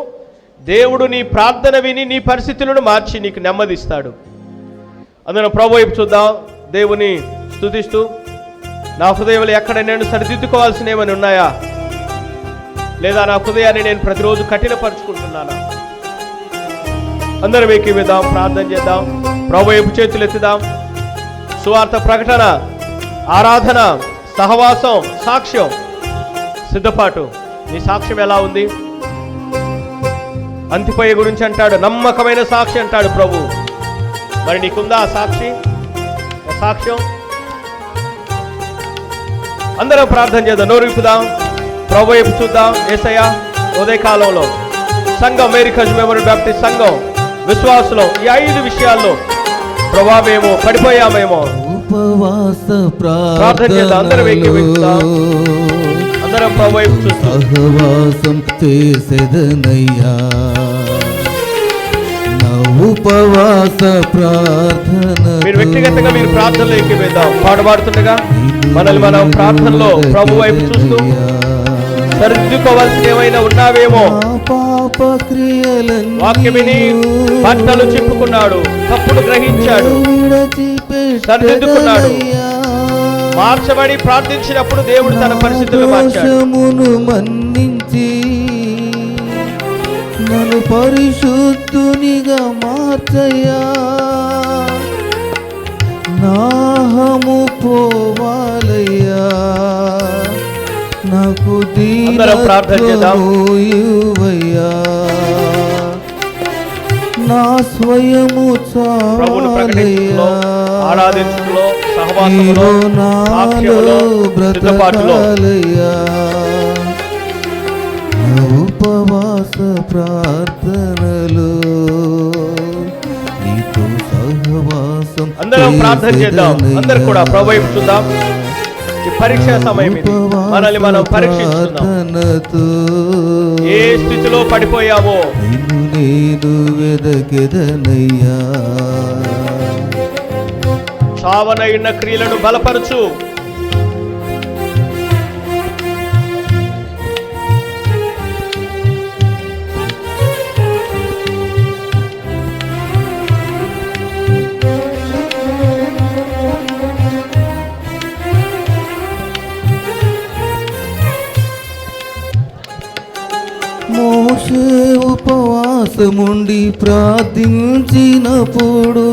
Speaker 1: దేవుడు నీ ప్రార్థన విని నీ పరిస్థితులను మార్చి నీకు నెమ్మదిస్తాడు. అందులో ప్రభు వైపు చూద్దాం, దేవుని స్తుతిస్తూ, నా హృదయంలో ఎక్కడ నేను సరిదిద్దుకోవాల్సిన ఏమైనా ఉన్నాయా, లేదా నా హృదయాన్ని నేను ప్రతిరోజు కఠినపరుచుకుంటున్నానా? అందరం ఏకీవిద్దాం, ప్రార్థన చేద్దాం, ప్రభు వైపు చేతులు ఎత్తుదాం. సువార్త ప్రకటన, ఆరాధన, సహవాసం, సాక్ష్యం, సిద్ధపాటు. నీ సాక్ష్యం ఎలా ఉంది? అంతిపయ్య గురించి అంటాడు, నమ్మకమైన సాక్షి అంటాడు ప్రభు. మరి నీకుందా ఆ సాక్షి, ఆ సాక్ష్యం? అందరం ప్రార్థన చేద్దాం, నోరు విప్పుదాం, ప్రభు వైపు చూద్దాం. యేసయ్య, ఉదయకాలంలో సంఘం, అమెరికన్ మెమోరియల్ బాప్టిస్ట్ సంఘం విశ్వాసులం ఈ 5 విషయాల్లో ప్రభా మేము పడిపోయామేమో
Speaker 5: ఉపవాస
Speaker 1: ప్రార్థన చేద్దాం. అందరం ఏకీభవిద్దాం, అందరం ప్రభు వైపు చూస్తాం.
Speaker 5: సహవాసం చేసేదనయ్యా, నా ఉపవాస ప్రార్థన.
Speaker 1: మీరు వ్యక్తిగతంగా మీరు ప్రార్థనలో ఏకీభవిద్దాం. పాడుతుండగా మనల్ని మనం ప్రార్థనలో ప్రభు వైపు చూస్తూ సరిదిద్దుకోవాల్సిన ఏమైనా ఉన్నావేమో.
Speaker 5: పాప క్రియలను
Speaker 1: వాక్యం విని బట్టలు చింపుకున్నాడు, తప్పుడు గ్రహించాడు, సరిదిద్దుకున్నాడు. మార్చబడి ప్రార్థించినప్పుడు దేవుడు తన పరిస్థితులు మార్చాడు.
Speaker 5: మన్నించి నన్ను పరిశుద్ధునిగా మార్చయ్యా, నాహము పోవాలయ్యా, నాకు దీనత్వముయ్యా, నా స్వయము చాలయ్యా,
Speaker 1: ఆరాధించులో, సహవాసములో, సాక్ష్యములో, సిద్ధపాటులో.
Speaker 5: ఉపవాస ప్రార్థనలో నీతో సహవాసం.
Speaker 1: అందరం ప్రార్థన చేద్దాం, అందరు కూడా ప్రభు వైపు చూద్దాం. ఈ పరీక్ష సమయం ఇది, మనల్ని మనం పరీక్షిస్తున్నాం. ఏ స్థితిలో పడిపోయావో
Speaker 5: నేను వెదకెదనయ్యా,
Speaker 1: చావనైన క్రియలను బలపరచు.
Speaker 5: మోషే ఉపవాసముండి ప్రార్థించినప్పుడు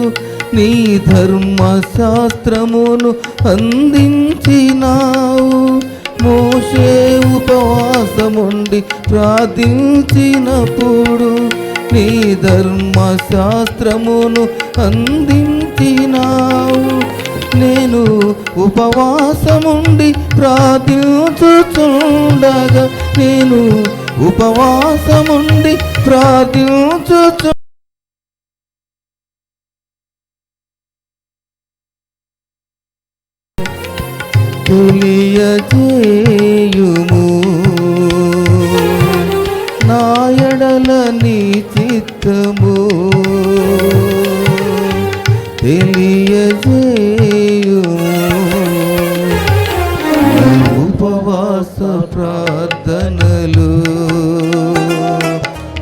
Speaker 5: నీ ధర్మశాస్త్రమును అందించినావు. మోషే ఉపవాసముండి ప్రార్థించినప్పుడు నీ ధర్మశాస్త్రమును అందించినావు. నేను ఉపవాసముండి ప్రార్థించుచుండగా, నేను ఉపవాసముండి ప్రార్థించుచు తెలియజేయుము, నా ఎడల నీ చిత్తము తెలియజేయుము. ఉపవాస ప్రార్థనలు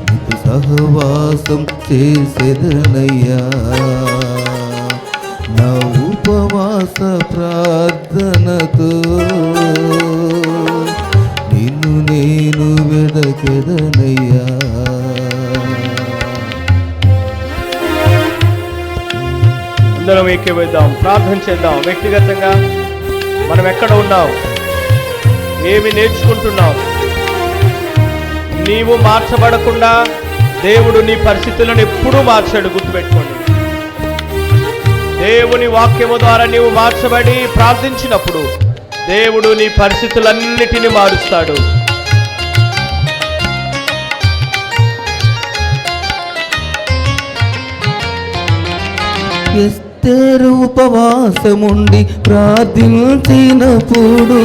Speaker 5: నీకు సహవాసం చేసేదనయ్యా, నా ఉపవాస ప్రార్థనతో నిన్ను నేను వెదకెదనయ్యా.
Speaker 1: అందరం ఏకీభవిద్దాం, ప్రార్థన చేద్దాం. వ్యక్తిగతంగా మనం ఎక్కడ ఉన్నాం, ఏమి నేర్చుకుంటున్నాం? నీవు మార్చబడకుండా దేవుడు నీ పరిస్థితులను ఎప్పుడూ మార్చాడు, గుర్తుపెట్టుకోండి. దేవుని వాక్యము ద్వారా నీవు మార్చబడి ప్రార్థించినప్పుడు దేవుడు నీ పరిస్థితులన్నిటినీ మారుస్తాడు.
Speaker 5: ఎస్తేరు ఉపవాసముండి ప్రార్థించినప్పుడు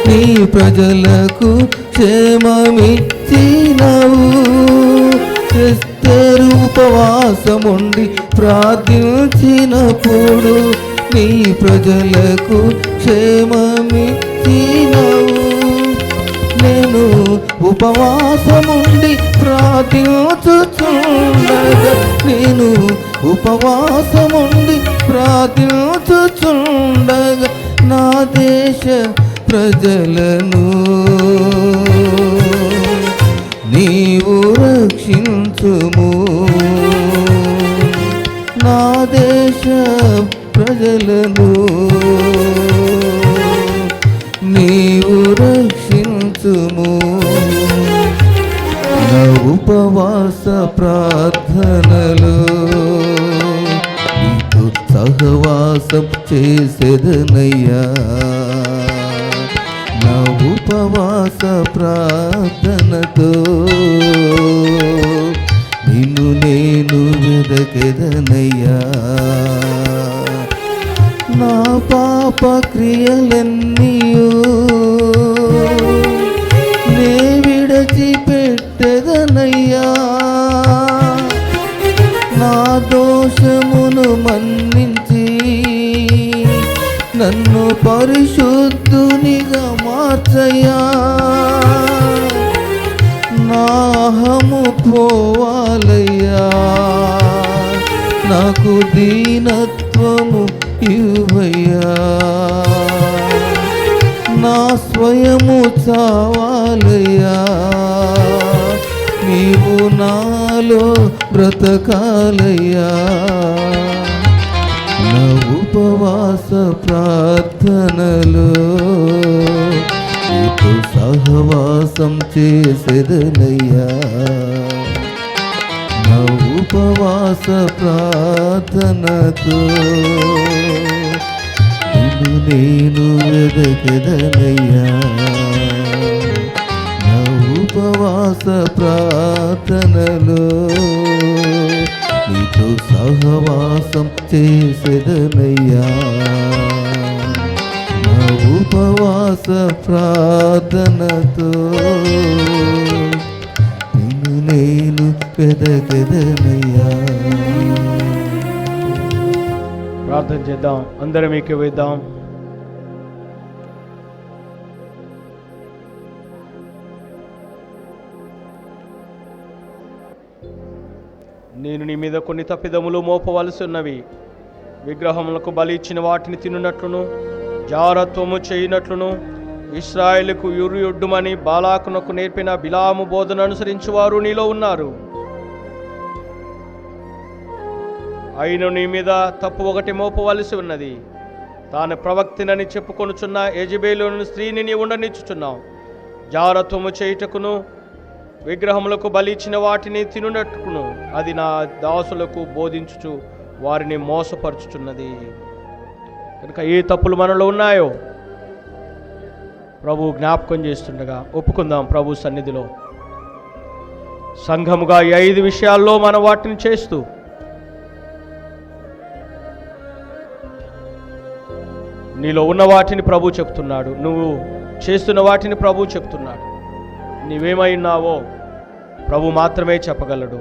Speaker 5: నీ ప్రజలకు క్షేమమిచ్చినవు. ఉపవాసముండి ప్రార్థించినప్పుడు నీ ప్రజలకు క్షేమమిచ్చినవు. నేను ఉపవాసముండి ప్రార్థించుచుండగా నేను ఉపవాసముండి ప్రార్థించుచుండగా నా దేశ ప్రజలను నీవు రక్షించుము. నా దేశ ప్రజలను నీవు రక్షించుము. నా ఉపవాస ప్రార్థనలు నీతో సహవాసం చేసేదనయ్యా. నా ఉపవాస ప్రార్థనతో నిన్ను నేను వెదకెదనయ్యా. నా పాప క్రియలన్నీయు నే విడచిపెట్టెదనయ్యా. నా దోషమును మన్నించి నన్ను పరిశుద్ధునిగా మార్చయ్యా. నా అహము పోవాలయ్యా. నాకు దీనత్వము ఇవ్వయ్యా. నా స్వయము చావాలయ్యా. నీవు నాలో బ్రతకాలయ్యా. నా ఉపవాస ప్రార్థనలో నీతో సహవాసం చేసేదనయ్యా. నా ఉపవాస ప్రార్థనతో నిన్ను నేను వెదకెదనయ్యా. నా ఉపవాస ప్రార్థనలో నీతో సహవాసం చేసేదనయ్యా. నా ఉపవాస ప్రార్థనతో నిన్ను నేను వెదకెదనయ్యా.
Speaker 1: ప్రార్థన చేద్దాం, అందరం ఏకీభవిద్దాం. నేను నీ మీద కొన్ని తప్పిదములు మోపవలసి ఉన్నవి. విగ్రహములకు బలి ఇచ్చిన వాటిని తినున్నట్లును, జారత్వము చేయనట్లును, ఇశ్రాయేలుకు యుర్యుడ్డుమని బాలాకునకు నేర్పిన బిలాము బోధన అనుసరించువారు నీలో ఉన్నారు. అయిన నీ మీద తప్పు ఒకటి మోపవలసి ఉన్నది. తాను ప్రవక్తినని చెప్పుకొనుచున్న యెజెబెలు స్త్రీని నీ ఉండనిచ్చుచున్నావు. జారత్వము చేయుటకును, విగ్రహములకు బలి ఇచ్చిన వాటిని తినునట్టుకును అది నా దాసులకు బోధించుచు వారిని మోసపరుచుచున్నది. కనుక ఏ తప్పులు మనలో ఉన్నాయో ప్రభు జ్ఞాపకం చేస్తుండగా ఒప్పుకుందాం. ప్రభు సన్నిధిలో సంఘముగా ఈ 5 విషయాల్లో మనం వాటిని చేస్తూ నీలో ఉన్న వాటిని ప్రభు చెప్తున్నాడు. నువ్వు చేస్తున్న వాటిని ప్రభు చెప్తున్నాడు. నీవేమై ఉన్నావో ప్రభు మాత్రమే చెప్పగలడు.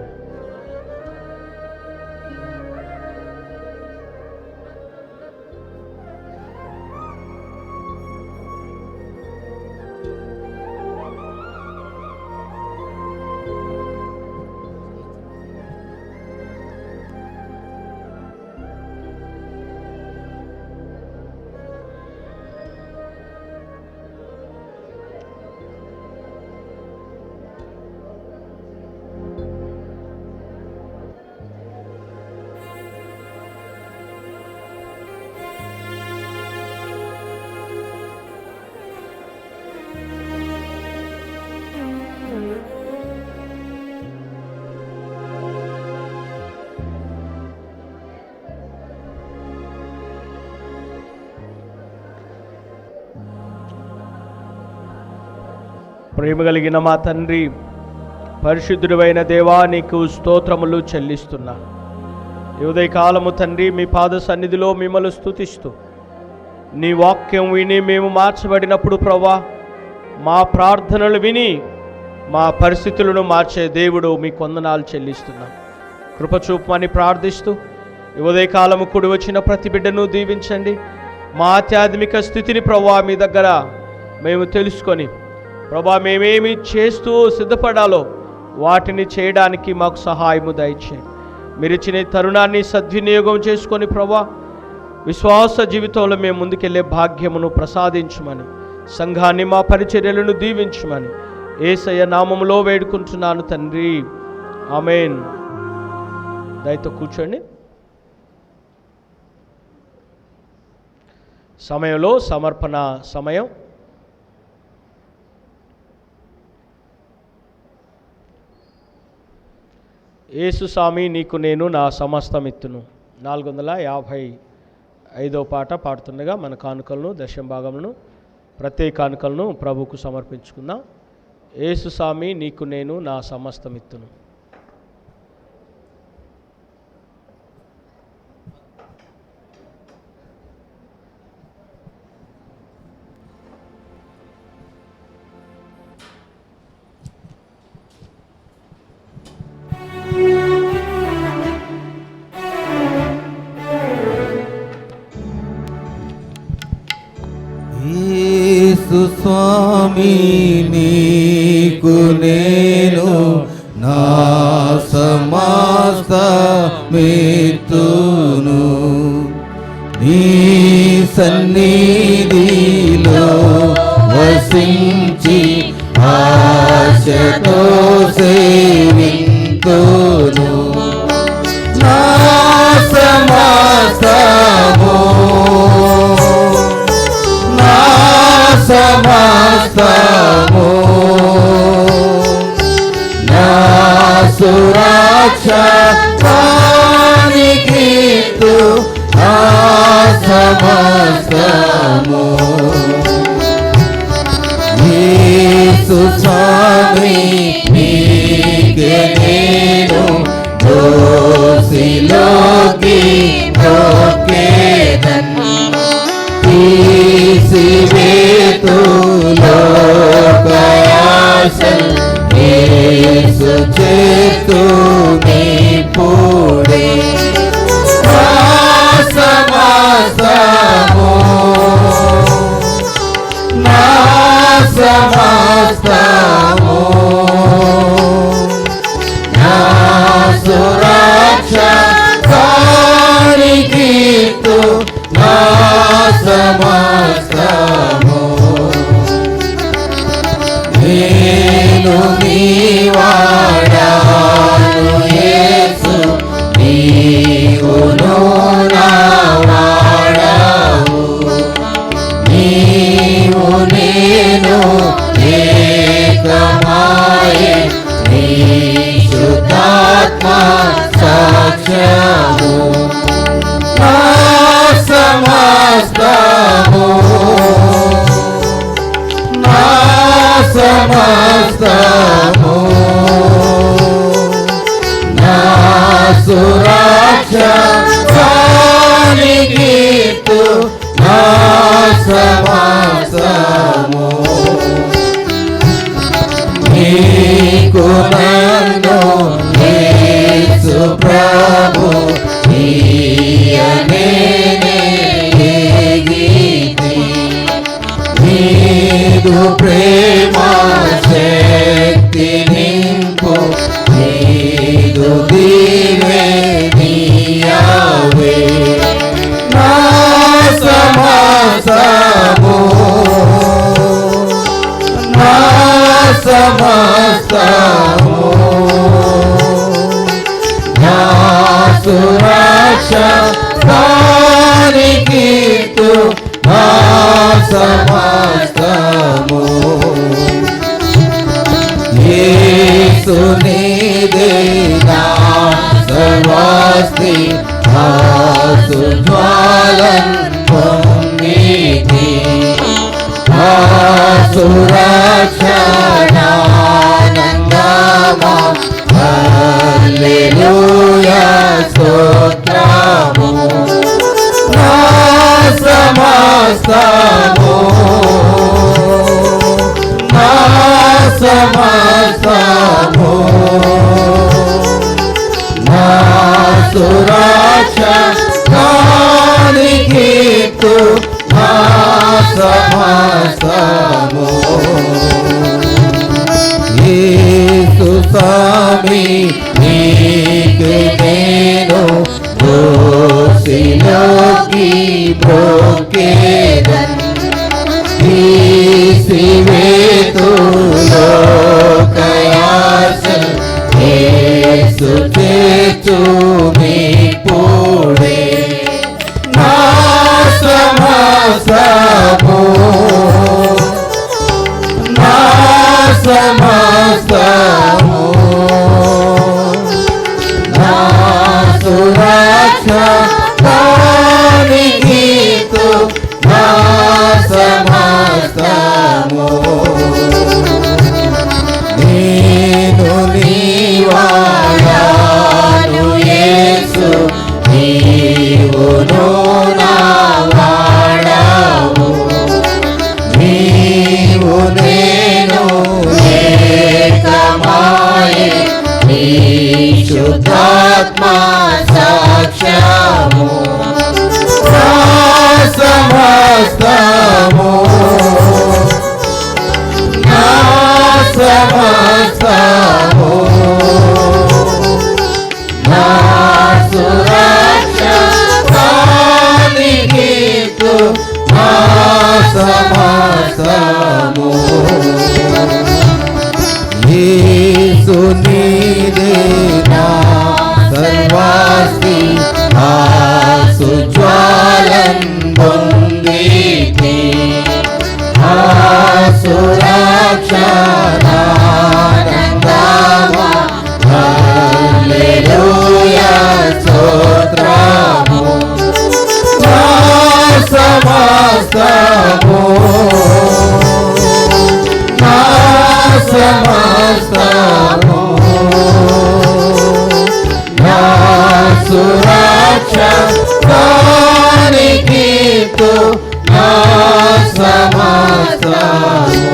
Speaker 1: ప్రేమ కలిగిన మా తండ్రి, పరిశుద్ధుడైన దేవా, నీకు స్తోత్రములు చెల్లిస్తున్నా. ఈ ఉదయకాలము తండ్రి మీ పాద సన్నిధిలో మిమ్మల్ని స్తుతిస్తూ నీ వాక్యం విని మేము మార్చబడినప్పుడు ప్రభువా, మా ప్రార్థనలు విని మా పరిస్థితులను మార్చే దేవుడు మీకు వందనాలు చెల్లిస్తున్నాం. కృపచూపమని ప్రార్థిస్తూ ఈ ఉదయకాలము కూడి వచ్చిన ప్రతి బిడ్డను దీవించండి. మా ఆధ్యాత్మిక స్థితిని ప్రభా మీ దగ్గర మేము తెలుసుకొని ప్రభా మేమేమి చేస్తూ సిద్ధపడాలో వాటిని చేయడానికి మాకు సహాయము దయచేయండి. మీరు ఇచ్చిన తరుణాన్ని సద్వినియోగం చేసుకొని ప్రభా విశ్వాస జీవితంలో మేము ముందుకెళ్ళే భాగ్యమును ప్రసాదించమని, సంఘాన్ని మా పరిచర్యలను దీవించమని యేసయ్య నామములో వేడుకుంటున్నాను తండ్రి. ఆమేన్. దయతో కూర్చోండి. సమయంలో సమర్పణ సమయం. యేసు స్వామి నీకు నేను నా సమస్తమిత్తును 455వ పాట పాడుతుండగా మన కానుకలను దశమ భాగములను ప్రత్యేక కానుకలను ప్రభువుకు సమర్పించుకుందాం. యేసు స్వామి నీకు నేను నా సమస్తమిత్తును.
Speaker 5: యేసు స్వామి నీకు నేను నా సమస్తమిత్తును. నీ సన్నిధిలో వసించి ఆశతో సేవింతును. నా సమస్తము సమస్తము నా సురక్షానికిత్తు నా సమస్తము. యేసు స్వామి నీకే నేను దోసిలోకి దొక్కేదను. తీసివేతు లోకయాసల్ యేసు చేతు నిపుడే. నా సమస్తము నా సమస్తము నా సురక్షానికిత్తు నా సమస్తము. నేను నీవాడాను యేసు నీవును నా వాడావు. నీవు నేను ఏకమాయే నీ శుద్ధాత్మ సాక్ష్యము. నా సమస్తము నా సమస్తము నా సురక్షానికిత్తు నా సమస్తము. నీకు నన్ను యేసు ప్రభు నీదు ప్రేమ శక్తి నింపు నీదు దివే నీయావే. నా సమస్తము నా సమస్తము నా సురక్షానికిత్తు నా సమస్తము. యేసు నీదే నా సర్వస్తి ఆసు జ్వాలన్ పొంగితి. సురక్షణానందమా హల్లెలూయా స్తోత్రము. నా సమస్తము నా సమస్తము నా
Speaker 2: సమస్తము యేసు స్వామి నీకే నేను దోసిలోకి బ్రోకేదన్ తీసివేతులో కయాసల్ యేసు చేచు మీ పూడే నా సమస్తము నా సమస్తము నా సురక్ష కానికీతు నా సమస్తము నేను నీవాడాను యేసు నీవును నా వాడావు నీవు నేను ఏకమాయే నీ శుద్ధాత్మ సాక్ష్యము నా సమస్తము నా సమస్తము నా సురక్ష కానికీతు నా సమస్తము యేసు నీదే నా సర్వాస్తి ఆసు జ్వాలన్ పొందితి ఆసు రక్షణానందమా హల్లెలూయా స్తోత్రము నా సమస్తము నా సమస్తము నా సురక్ష కానికీతు నా సమస్తము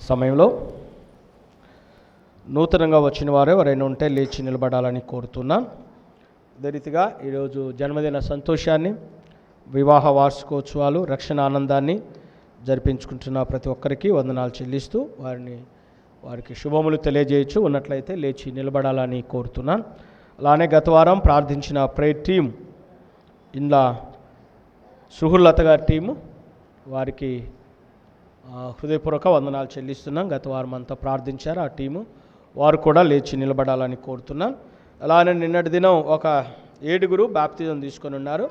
Speaker 1: సమయంలో నూతనంగా వచ్చిన వారు ఎవరైనా ఉంటే లేచి నిలబడాలని కోరుతున్నాను. అదే రీతిగా ఈరోజు జన్మదిన సంతోషాన్ని, వివాహ వార్షికోత్సవాలు, రక్షణ ఆనందాన్ని జరిపించుకుంటున్న ప్రతి ఒక్కరికి వందనాలు చెల్లిస్తూ వారికి శుభములు తెలియజేయచ్చు ఉన్నట్లయితే లేచి నిలబడాలని కోరుతున్నాను. అలానే గత వారం ప్రార్థించిన ప్రేయర్ టీం ఇందులో సుహుల్లత గారి టీము వారికి హృదయపూర్వక వందనాలు చెల్లిస్తున్నాం. గత వారం అంతా ప్రార్థించారు ఆ టీము, వారు కూడా లేచి నిలబడాలని కోరుతున్నాను. అలానే నిన్నటి దినం ఒక 7 బాప్తిజం తీసుకొని ఉన్నారు.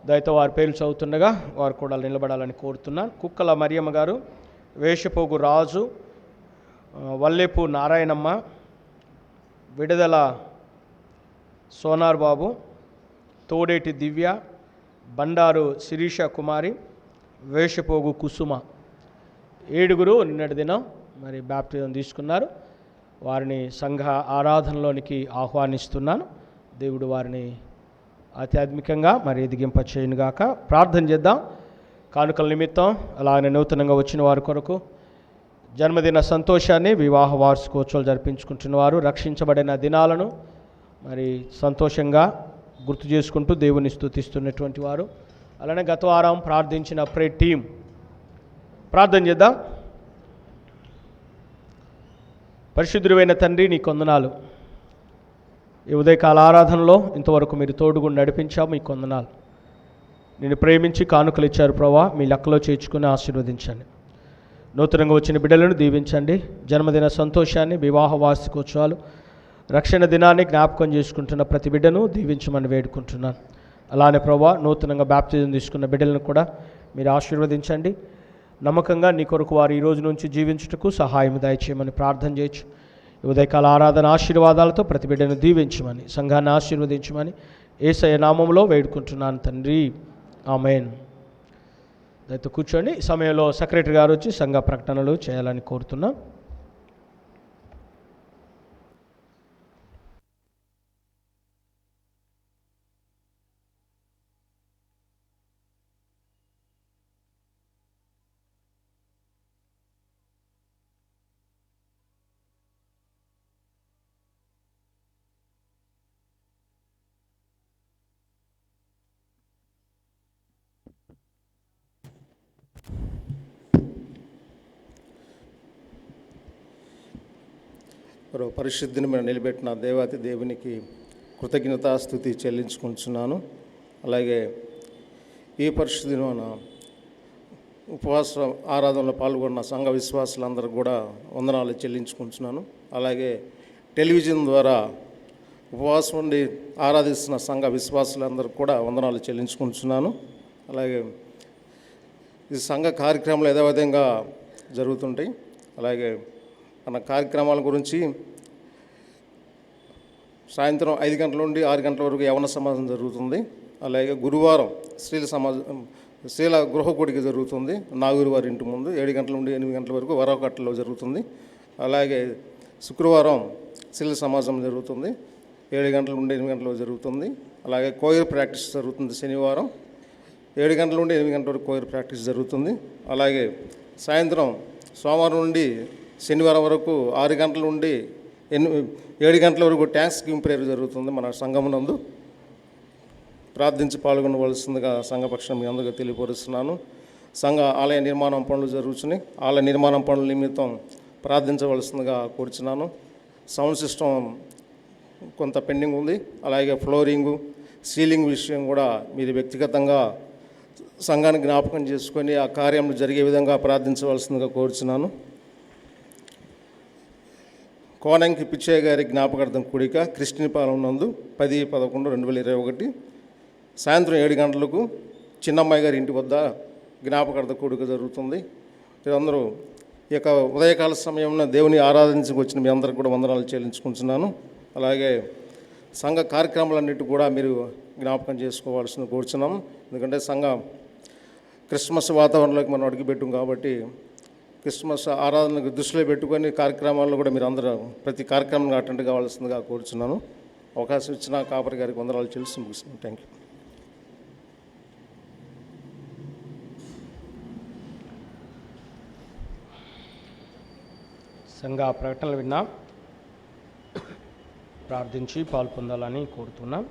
Speaker 1: దయతో వారి పేర్లు చదువుతుండగా వారు కూడా నిలబడాలని కోరుతున్నాను. కుక్కల మరియమ్మ గారు, వేషపోగు రాజు, వల్లేపు నారాయణమ్మ, విడుదల సోనార్ బాబు, తోడేటి దివ్య, బండారు శిరీష కుమారి, వేషపోగు కుసుమ 7 నిన్నటి దినం మరి బాప్తిజం తీసుకున్నారు. వారిని సంఘ ఆరాధనలోనికి ఆహ్వానిస్తున్నాను. దేవుడు వారిని ఆధ్యాత్మికంగా మరి ఎదిగింప చేయనుగాక. ప్రార్థన చేద్దాం. కానుకల నిమిత్తం అలానే నూతనంగా వచ్చిన వారి కొరకు, జన్మదిన సంతోషాన్ని, వివాహ వార్షికోత్సవాలు జరిపించుకుంటున్న వారు, రక్షించబడిన దినాలను మరి సంతోషంగా గుర్తు చేసుకుంటూ దేవుని స్తుతిస్తున్నటువంటి వారు, అలానే గత వారం ప్రార్థించిన ప్రేయర్ టీం ప్రార్థన చేద్దాం. పరిశుద్ధుడైన తండ్రి, నీ కొందనాలు. ఈ ఉదయకాల ఆరాధనలో ఇంతవరకు మీరు తోడుగుండి నడిపించావు, మీ కొందనాలు. నేను ప్రేమించి కానుకలు ఇచ్చారు ప్రభా, మీ లెక్కలో చేర్చుకుని ఆశీర్వదించండి. నూతనంగా వచ్చిన బిడ్డలను దీవించండి. జన్మదిన సంతోషాన్ని, వివాహ వార్షికోత్సవాలు, రక్షణ దినాన్ని జ్ఞాపకం చేసుకుంటున్న ప్రతి బిడ్డను దీవించమని వేడుకుంటున్నాను. అలానే ప్రభా, నూతనంగా బాప్తిజం తీసుకున్న బిడ్డలను కూడా మీరు ఆశీర్వదించండి. నమ్మకంగా నీ కొరకు వారు ఈ రోజు నుంచి జీవించుటకు సహాయం దయచేయమని ప్రార్థన చేయొచ్చు. ఉదయకాల ఆరాధన ఆశీర్వాదాలతో ప్రతి బిడ్డను దీవించమని, సంఘాన్ని ఆశీర్వదించమని యేసయ్య నామములో వేడుకుంటున్నాను తండ్రి, ఆమేన్. దయతో కూర్చోండి. ఈ సమయంలో సెక్రటరీ గారు వచ్చి సంఘ ప్రకటనలు చేయాలని కోరుతున్నాం.
Speaker 7: పరిశుద్ధిని మనం నిలబెట్టిన దేవాతి దేవునికి కృతజ్ఞతాస్తుతి చెల్లించుకుంటున్నాను. అలాగే ఈ పరిశుద్ధిని మన ఉపవాస ఆరాధనలో పాల్గొన్న సంఘ విశ్వాసులందరూ కూడా వందనాలు చెల్లించుకుంటున్నాను. అలాగే టెలివిజన్ ద్వారా ఉపవాసం ఉండి ఆరాధిస్తున్న సంఘ విశ్వాసులందరూ కూడా వందనాలు చెల్లించుకుంటున్నాను. అలాగే ఈ సంఘ కార్యక్రమాలు యథావిధంగా జరుగుతుంటాయి. అలాగే మన కార్యక్రమాల గురించి సాయంత్రం 5 గంటల నుండి 6 గంటల వరకు యవన సమాజం జరుగుతుంది. అలాగే గురువారం స్త్రీల గృహగుడికి జరుగుతుంది నాగూరు వారి ఇంటి ముందు 7 గంటల నుండి 8 గంటల వరకు వరవకట్టలో జరుగుతుంది. అలాగే శుక్రవారం స్త్రీల సమాజం జరుగుతుంది 7 గంటల నుండి 8 గంటల జరుగుతుంది. అలాగే కోయర్ ప్రాక్టీస్ జరుగుతుంది శనివారం 7 గంటల నుండి 8 గంటల వరకు కోయర్ ప్రాక్టీస్ జరుగుతుంది. అలాగే సాయంత్రం సోమవారం నుండి శనివారం వరకు 6 గంటల నుండి 7 గంటల వరకు ట్యాంక్స్ గివింగ్ ప్రేయర్ జరుగుతుంది. మన సంఘం నందు ప్రార్థించి పాల్గొనవలసిందిగా సంఘపక్షం మీ అందరికీ తెలియపరుస్తున్నాను. సంఘ ఆలయ నిర్మాణం పనులు జరుగుతున్నాయి. ఆలయ నిర్మాణం పనుల నిమిత్తం ప్రార్థించవలసిందిగా కోరుచున్నాను. సౌండ్ సిస్టమ్ కొంత పెండింగ్ ఉంది. అలాగే ఫ్లోరింగు సీలింగ్ విషయం కూడా మీరు వ్యక్తిగతంగా సంఘాన్ని జ్ఞాపకం చేసుకొని ఆ కార్యం జరిగే విధంగా ప్రార్థించవలసిందిగా కోరుచున్నాను. కోనంకి పిచ్చయ్య గారి జ్ఞాపకార్థం కూడిక క్రిస్టినిపాలెం నందు 10/11/2021 సాయంత్రం 7 గంటలకు చిన్నమ్మాయి గారి ఇంటి వద్ద జ్ఞాపకార్థ కూడిక జరుగుతుంది. మీరందరూ ఈ యొక్క ఉదయకాల సమయంలో దేవుని ఆరాధించుకు వచ్చిన మీ అందరికి కూడా వందనాలు చెల్లించుకుంటున్నాను. అలాగే సంఘ కార్యక్రమాలన్నిటి కూడా మీరు జ్ఞాపకం చేసుకోవాల్సింది కోరుచున్నాం. ఎందుకంటే సంఘ క్రిస్మస్ వాతావరణంలోకి మనం అడుగుపెట్టాం కాబట్టి క్రిస్మస్ ఆరాధనకు దృష్టిలో పెట్టుకొని కార్యక్రమాల్లో కూడా మీరు అందరూ ప్రతి కార్యక్రమం అటెండ్ కావాల్సిందిగా కోరుచున్నాను. అవకాశం ఇచ్చిన కాపరి గారికి వందనాలు చెల్లిసి ముగిస్తున్నాను. Thank you.
Speaker 1: సంఘ ప్రకటనలు విన్నాం. ప్రార్థించి పాల్పొందాలని కోరుతున్నాం.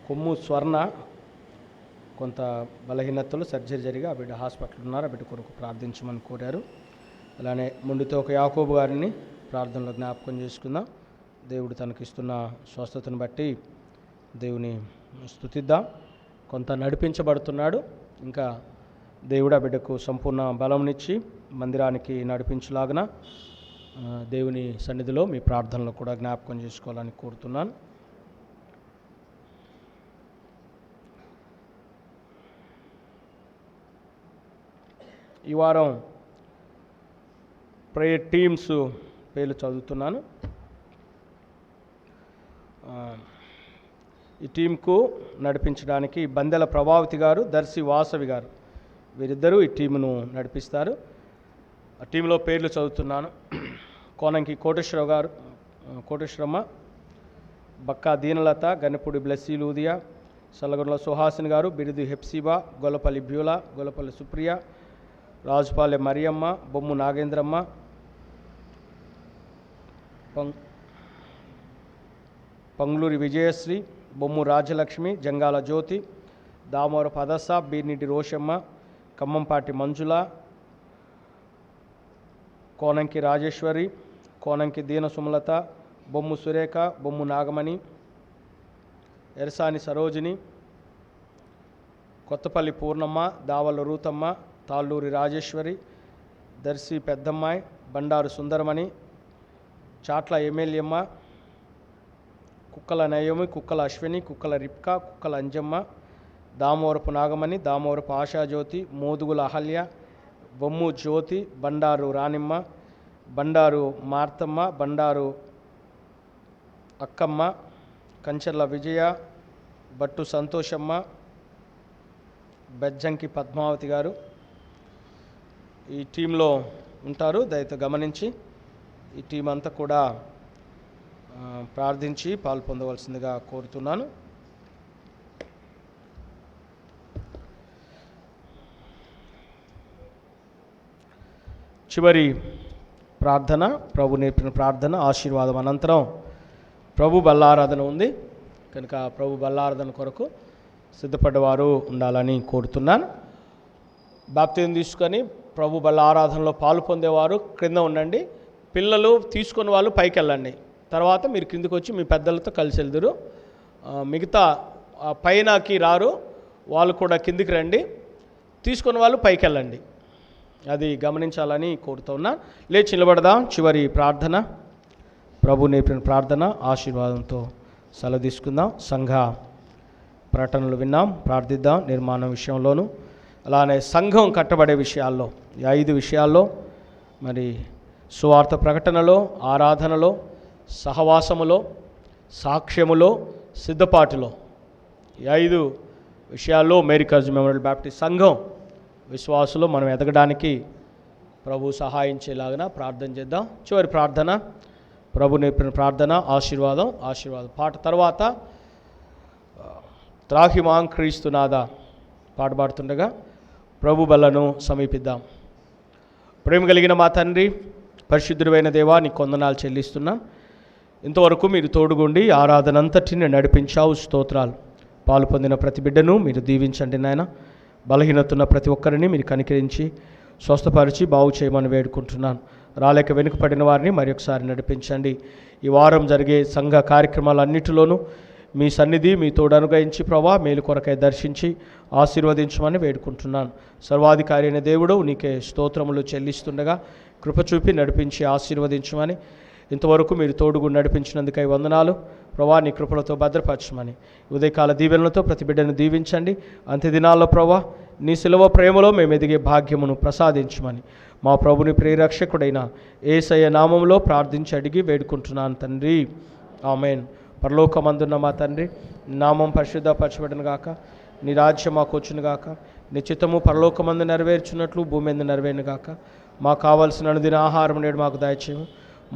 Speaker 1: కొమ్ము స్వర్ణ కొంత బలహీనతలు సర్జరీ జరిగి ఆ బిడ్డ హాస్పిటల్ ఉన్నారు. ఆ బిడ్డ కొరకు ప్రార్థించమని కోరారు. అలానే ముందుతో ఒక యాకోబు గారిని ప్రార్థనలో జ్ఞాపకం చేసుకుందాం. దేవుడు తనకిస్తున్న స్వస్థతను బట్టి దేవుని స్తుతిద్దాం. కొంత నడిపించబడుతున్నాడు. ఇంకా దేవుడు ఆ బిడ్డకు సంపూర్ణ బలంనిచ్చి మందిరానికి నడిపించలాగిన దేవుని సన్నిధిలో మీ ప్రార్థనలో కూడా జ్ఞాపకం చేసుకోవాలని కోరుతున్నాను. ఈ వారం ప్రేయర్ టీమ్స్ పేర్లు చదువుతున్నాను. ఈ టీంకు నడిపించడానికి బందెల ప్రభావతి గారు, దర్శి వాసవి గారు వీరిద్దరూ ఈ టీమును నడిపిస్తారు. ఆ టీంలో పేర్లు చదువుతున్నాను. కోనంకి కోటేశ్వరరావు గారు, కోటేశ్వరమ్మ, బక్కా దీనలత, గన్నపూడి బ్లెస్సీ లూదియా, సల్లగొండల సుహాసిని గారు, బిరుదు హెప్సిబా, గొల్లపల్లి బ్యూలా, గొల్లపల్లి సుప్రియ, రాజుపాలెం మరియమ్మ, బొమ్ము నాగేంద్రమ్మ, పంగులూరి విజయశ్రీ, బొమ్ము రాజలక్ష్మి, జంగాల జ్యోతి, దామోర పదస, బీర్నిటి రోషమ్మ, ఖమ్మంపాటి మంజుల, కోనంకి రాజేశ్వరి, కోనంకి దీన సుమలత, బొమ్ము సురేఖ, బొమ్ము నాగమణి, ఎరసాని సరోజిని, కొత్తపల్లి పూర్ణమ్మ, దావల రూతమ్మ, తాళ్ళూరి రాజేశ్వరి, దర్శి పెద్దమ్మాయి, బండారు సుందరమణి, చాట్ల ఎమ్మెల్యేమ్మ, కుక్కల నయోమి, కుక్కల అశ్విని, కుక్కల రిప్కా, కుక్కల అంజమ్మ, దామోరపు నాగమణి, దామోరపు ఆశాజ్యోతి, మోదుగుల అహల్య, బొమ్ము జ్యోతి, బండారు రానిమ్మ, బండారు మార్తమ్మ, బండారు అక్కమ్మ, కంచెర్ల విజయ, బట్టు సంతోషమ్మ, బెజ్జంకి పద్మావతి గారు ఈ టీంలో ఉంటారు. దయతో గమనించి ఈ టీం అంతా కూడా ప్రార్థించి పాల్పొందవలసిందిగా కోరుతున్నాను. చివరి ప్రార్థన, ప్రభు నేర్పిన ప్రార్థన, ఆశీర్వాదం అనంతరం ప్రభు బల్లారాధన ఉంది కనుక ప్రభు బల్లారాధన కొరకు సిద్ధపడ్డవారు ఉండాలని కోరుతున్నాను. బాప్తిజం తీసుకొని ప్రభు బల్ల ఆరాధనలో పాలు పొందేవారు క్రింద ఉండండి, పిల్లలు తీసుకున్న వాళ్ళు పైకి వెళ్ళండి. తర్వాత మీరు కిందకు వచ్చి మీ పెద్దలతో కలిసి వెళ్దురు. మిగతా పైనకి రారు, వాళ్ళు కూడా కిందికి రండి, తీసుకున్న వాళ్ళు పైకి వెళ్ళండి. అది గమనించాలని కోరుతున్నా. లేచి నిలబడదాం. చివరి ప్రార్థన, ప్రభు నేర్పిన ప్రార్థన ఆశీర్వాదంతో సెలవు తీసుకుందాం. సంఘ ప్రకటనలు విన్నాం, ప్రార్థిద్దాం. నిర్మాణం విషయంలోనూ అలానే సంఘం కట్టబడే విషయాల్లో, ఈ 5 విషయాల్లో, మరి సువార్త ప్రకటనలో, ఆరాధనలో, సహవాసములో, సాక్ష్యములో, సిద్ధపాటులో, ఈ 5 విషయాల్లో అమెరికాజ్ మెమోరియల్ బాప్టిస్ట్ సంఘం విశ్వాసులు మనం ఎదగడానికి ప్రభు సహాయించేలాగిన ప్రార్థన చేద్దాం. చివరి ప్రార్థన, ప్రభు నేర్పిన ప్రార్థన ఆశీర్వాదం. పాట తర్వాత త్రాహిమాం క్రీస్తునాథ పాట పాడుతుండగా ప్రభు బలను సమీపిద్దాం. ప్రేమ కలిగిన మా తండ్రి, పరిశుద్ధుడైన దేవా, నీకు వందనాలు చెల్లిస్తున్నా. ఇంతవరకు మీరు తోడుగుండి ఆరాధనంతటిని నడిపించావు. స్తోత్రాలు. పాలు పొందిన ప్రతి బిడ్డను మీరు దీవించండి నాయన. బలహీనతున్న ప్రతి ఒక్కరిని మీరు కనికరించి స్వస్థపరిచి బాగు చేయమని వేడుకుంటున్నాను. రాలేక వెనుకపడిన వారిని మరి ఒకసారి నడిపించండి. ఈ వారం జరిగే సంఘ కార్యక్రమాలన్నిటిలోనూ మీ సన్నిధి మీ తోడు అనుగ్రహించి ప్రభా మేలు కొరకై దర్శించి ఆశీర్వదించమని వేడుకుంటున్నాను. సర్వాధికారి అయిన దేవుడు నీకే స్తోత్రములు చెల్లిస్తుండగా కృప చూపి నడిపించి ఆశీర్వదించమని, ఇంతవరకు మీరు తోడుగు నడిపించినందుకై వందనాలు ప్రభా. నీ కృపలతో భద్రపరచమని, ఉదయకాల దీవెనలతో ప్రతి బిడ్డను దీవించండి. అంత్య దినాల్లో ప్రభా నీ శిలువ ప్రేమలో మేము ఎదిగే భాగ్యమును ప్రసాదించమని మా ప్రభుని ప్రియరక్షకుడైన యేసయ్య నామంలో ప్రార్థించి అడిగి వేడుకుంటున్నాను తండ్రి, ఆమేన్. పరలోకమందున్న మా తండ్రి, నామం పరిశుద్ధపరచబడును గాక, నీ రాజ్యం మాకు వచ్చును గాక, నీ చిత్తము పరలోకమందు నెరవేర్చున్నట్లు భూమి మీద నెరవేరును గాక. మాకు కావలసిన అనుదిన ఆహారం నేడు మాకు దయచేయము.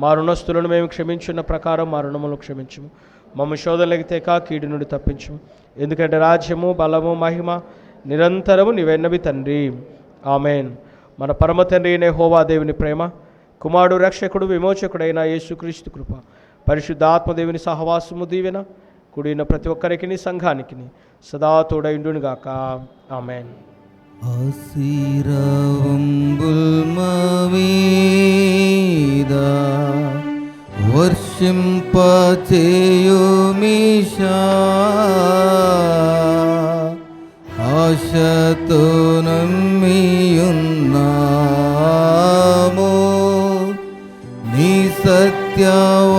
Speaker 1: మా రుణస్తులను మేము క్షమించున్న ప్రకారం మా రుణములను క్షమించము. మమ్మ శోధనలకి తేక కీడు నుండి తప్పించము. ఎందుకంటే రాజ్యము బలము మహిమ నిరంతరము నీవెన్నవి తండ్రి, ఆమేన్. మన పరమ తండ్రి అయిన యెహోవా దేవుని ప్రేమ, కుమారుడు రక్షకుడు విమోచకుడైన యేసుక్రీస్తు కృప, పరిశుద్ధ ఆత్మదేవుని సహవాసము దీవెన కూడిన ప్రతి ఒక్కరికి సంఘానికి సదా తోడైండునుగాక. ఆమేన్.
Speaker 2: ఆశీర్వాదంబుల్మవీదా వర్షింపచేయుమిషా, ఆశతో నమ్మియున్నాము నీ సత్యవా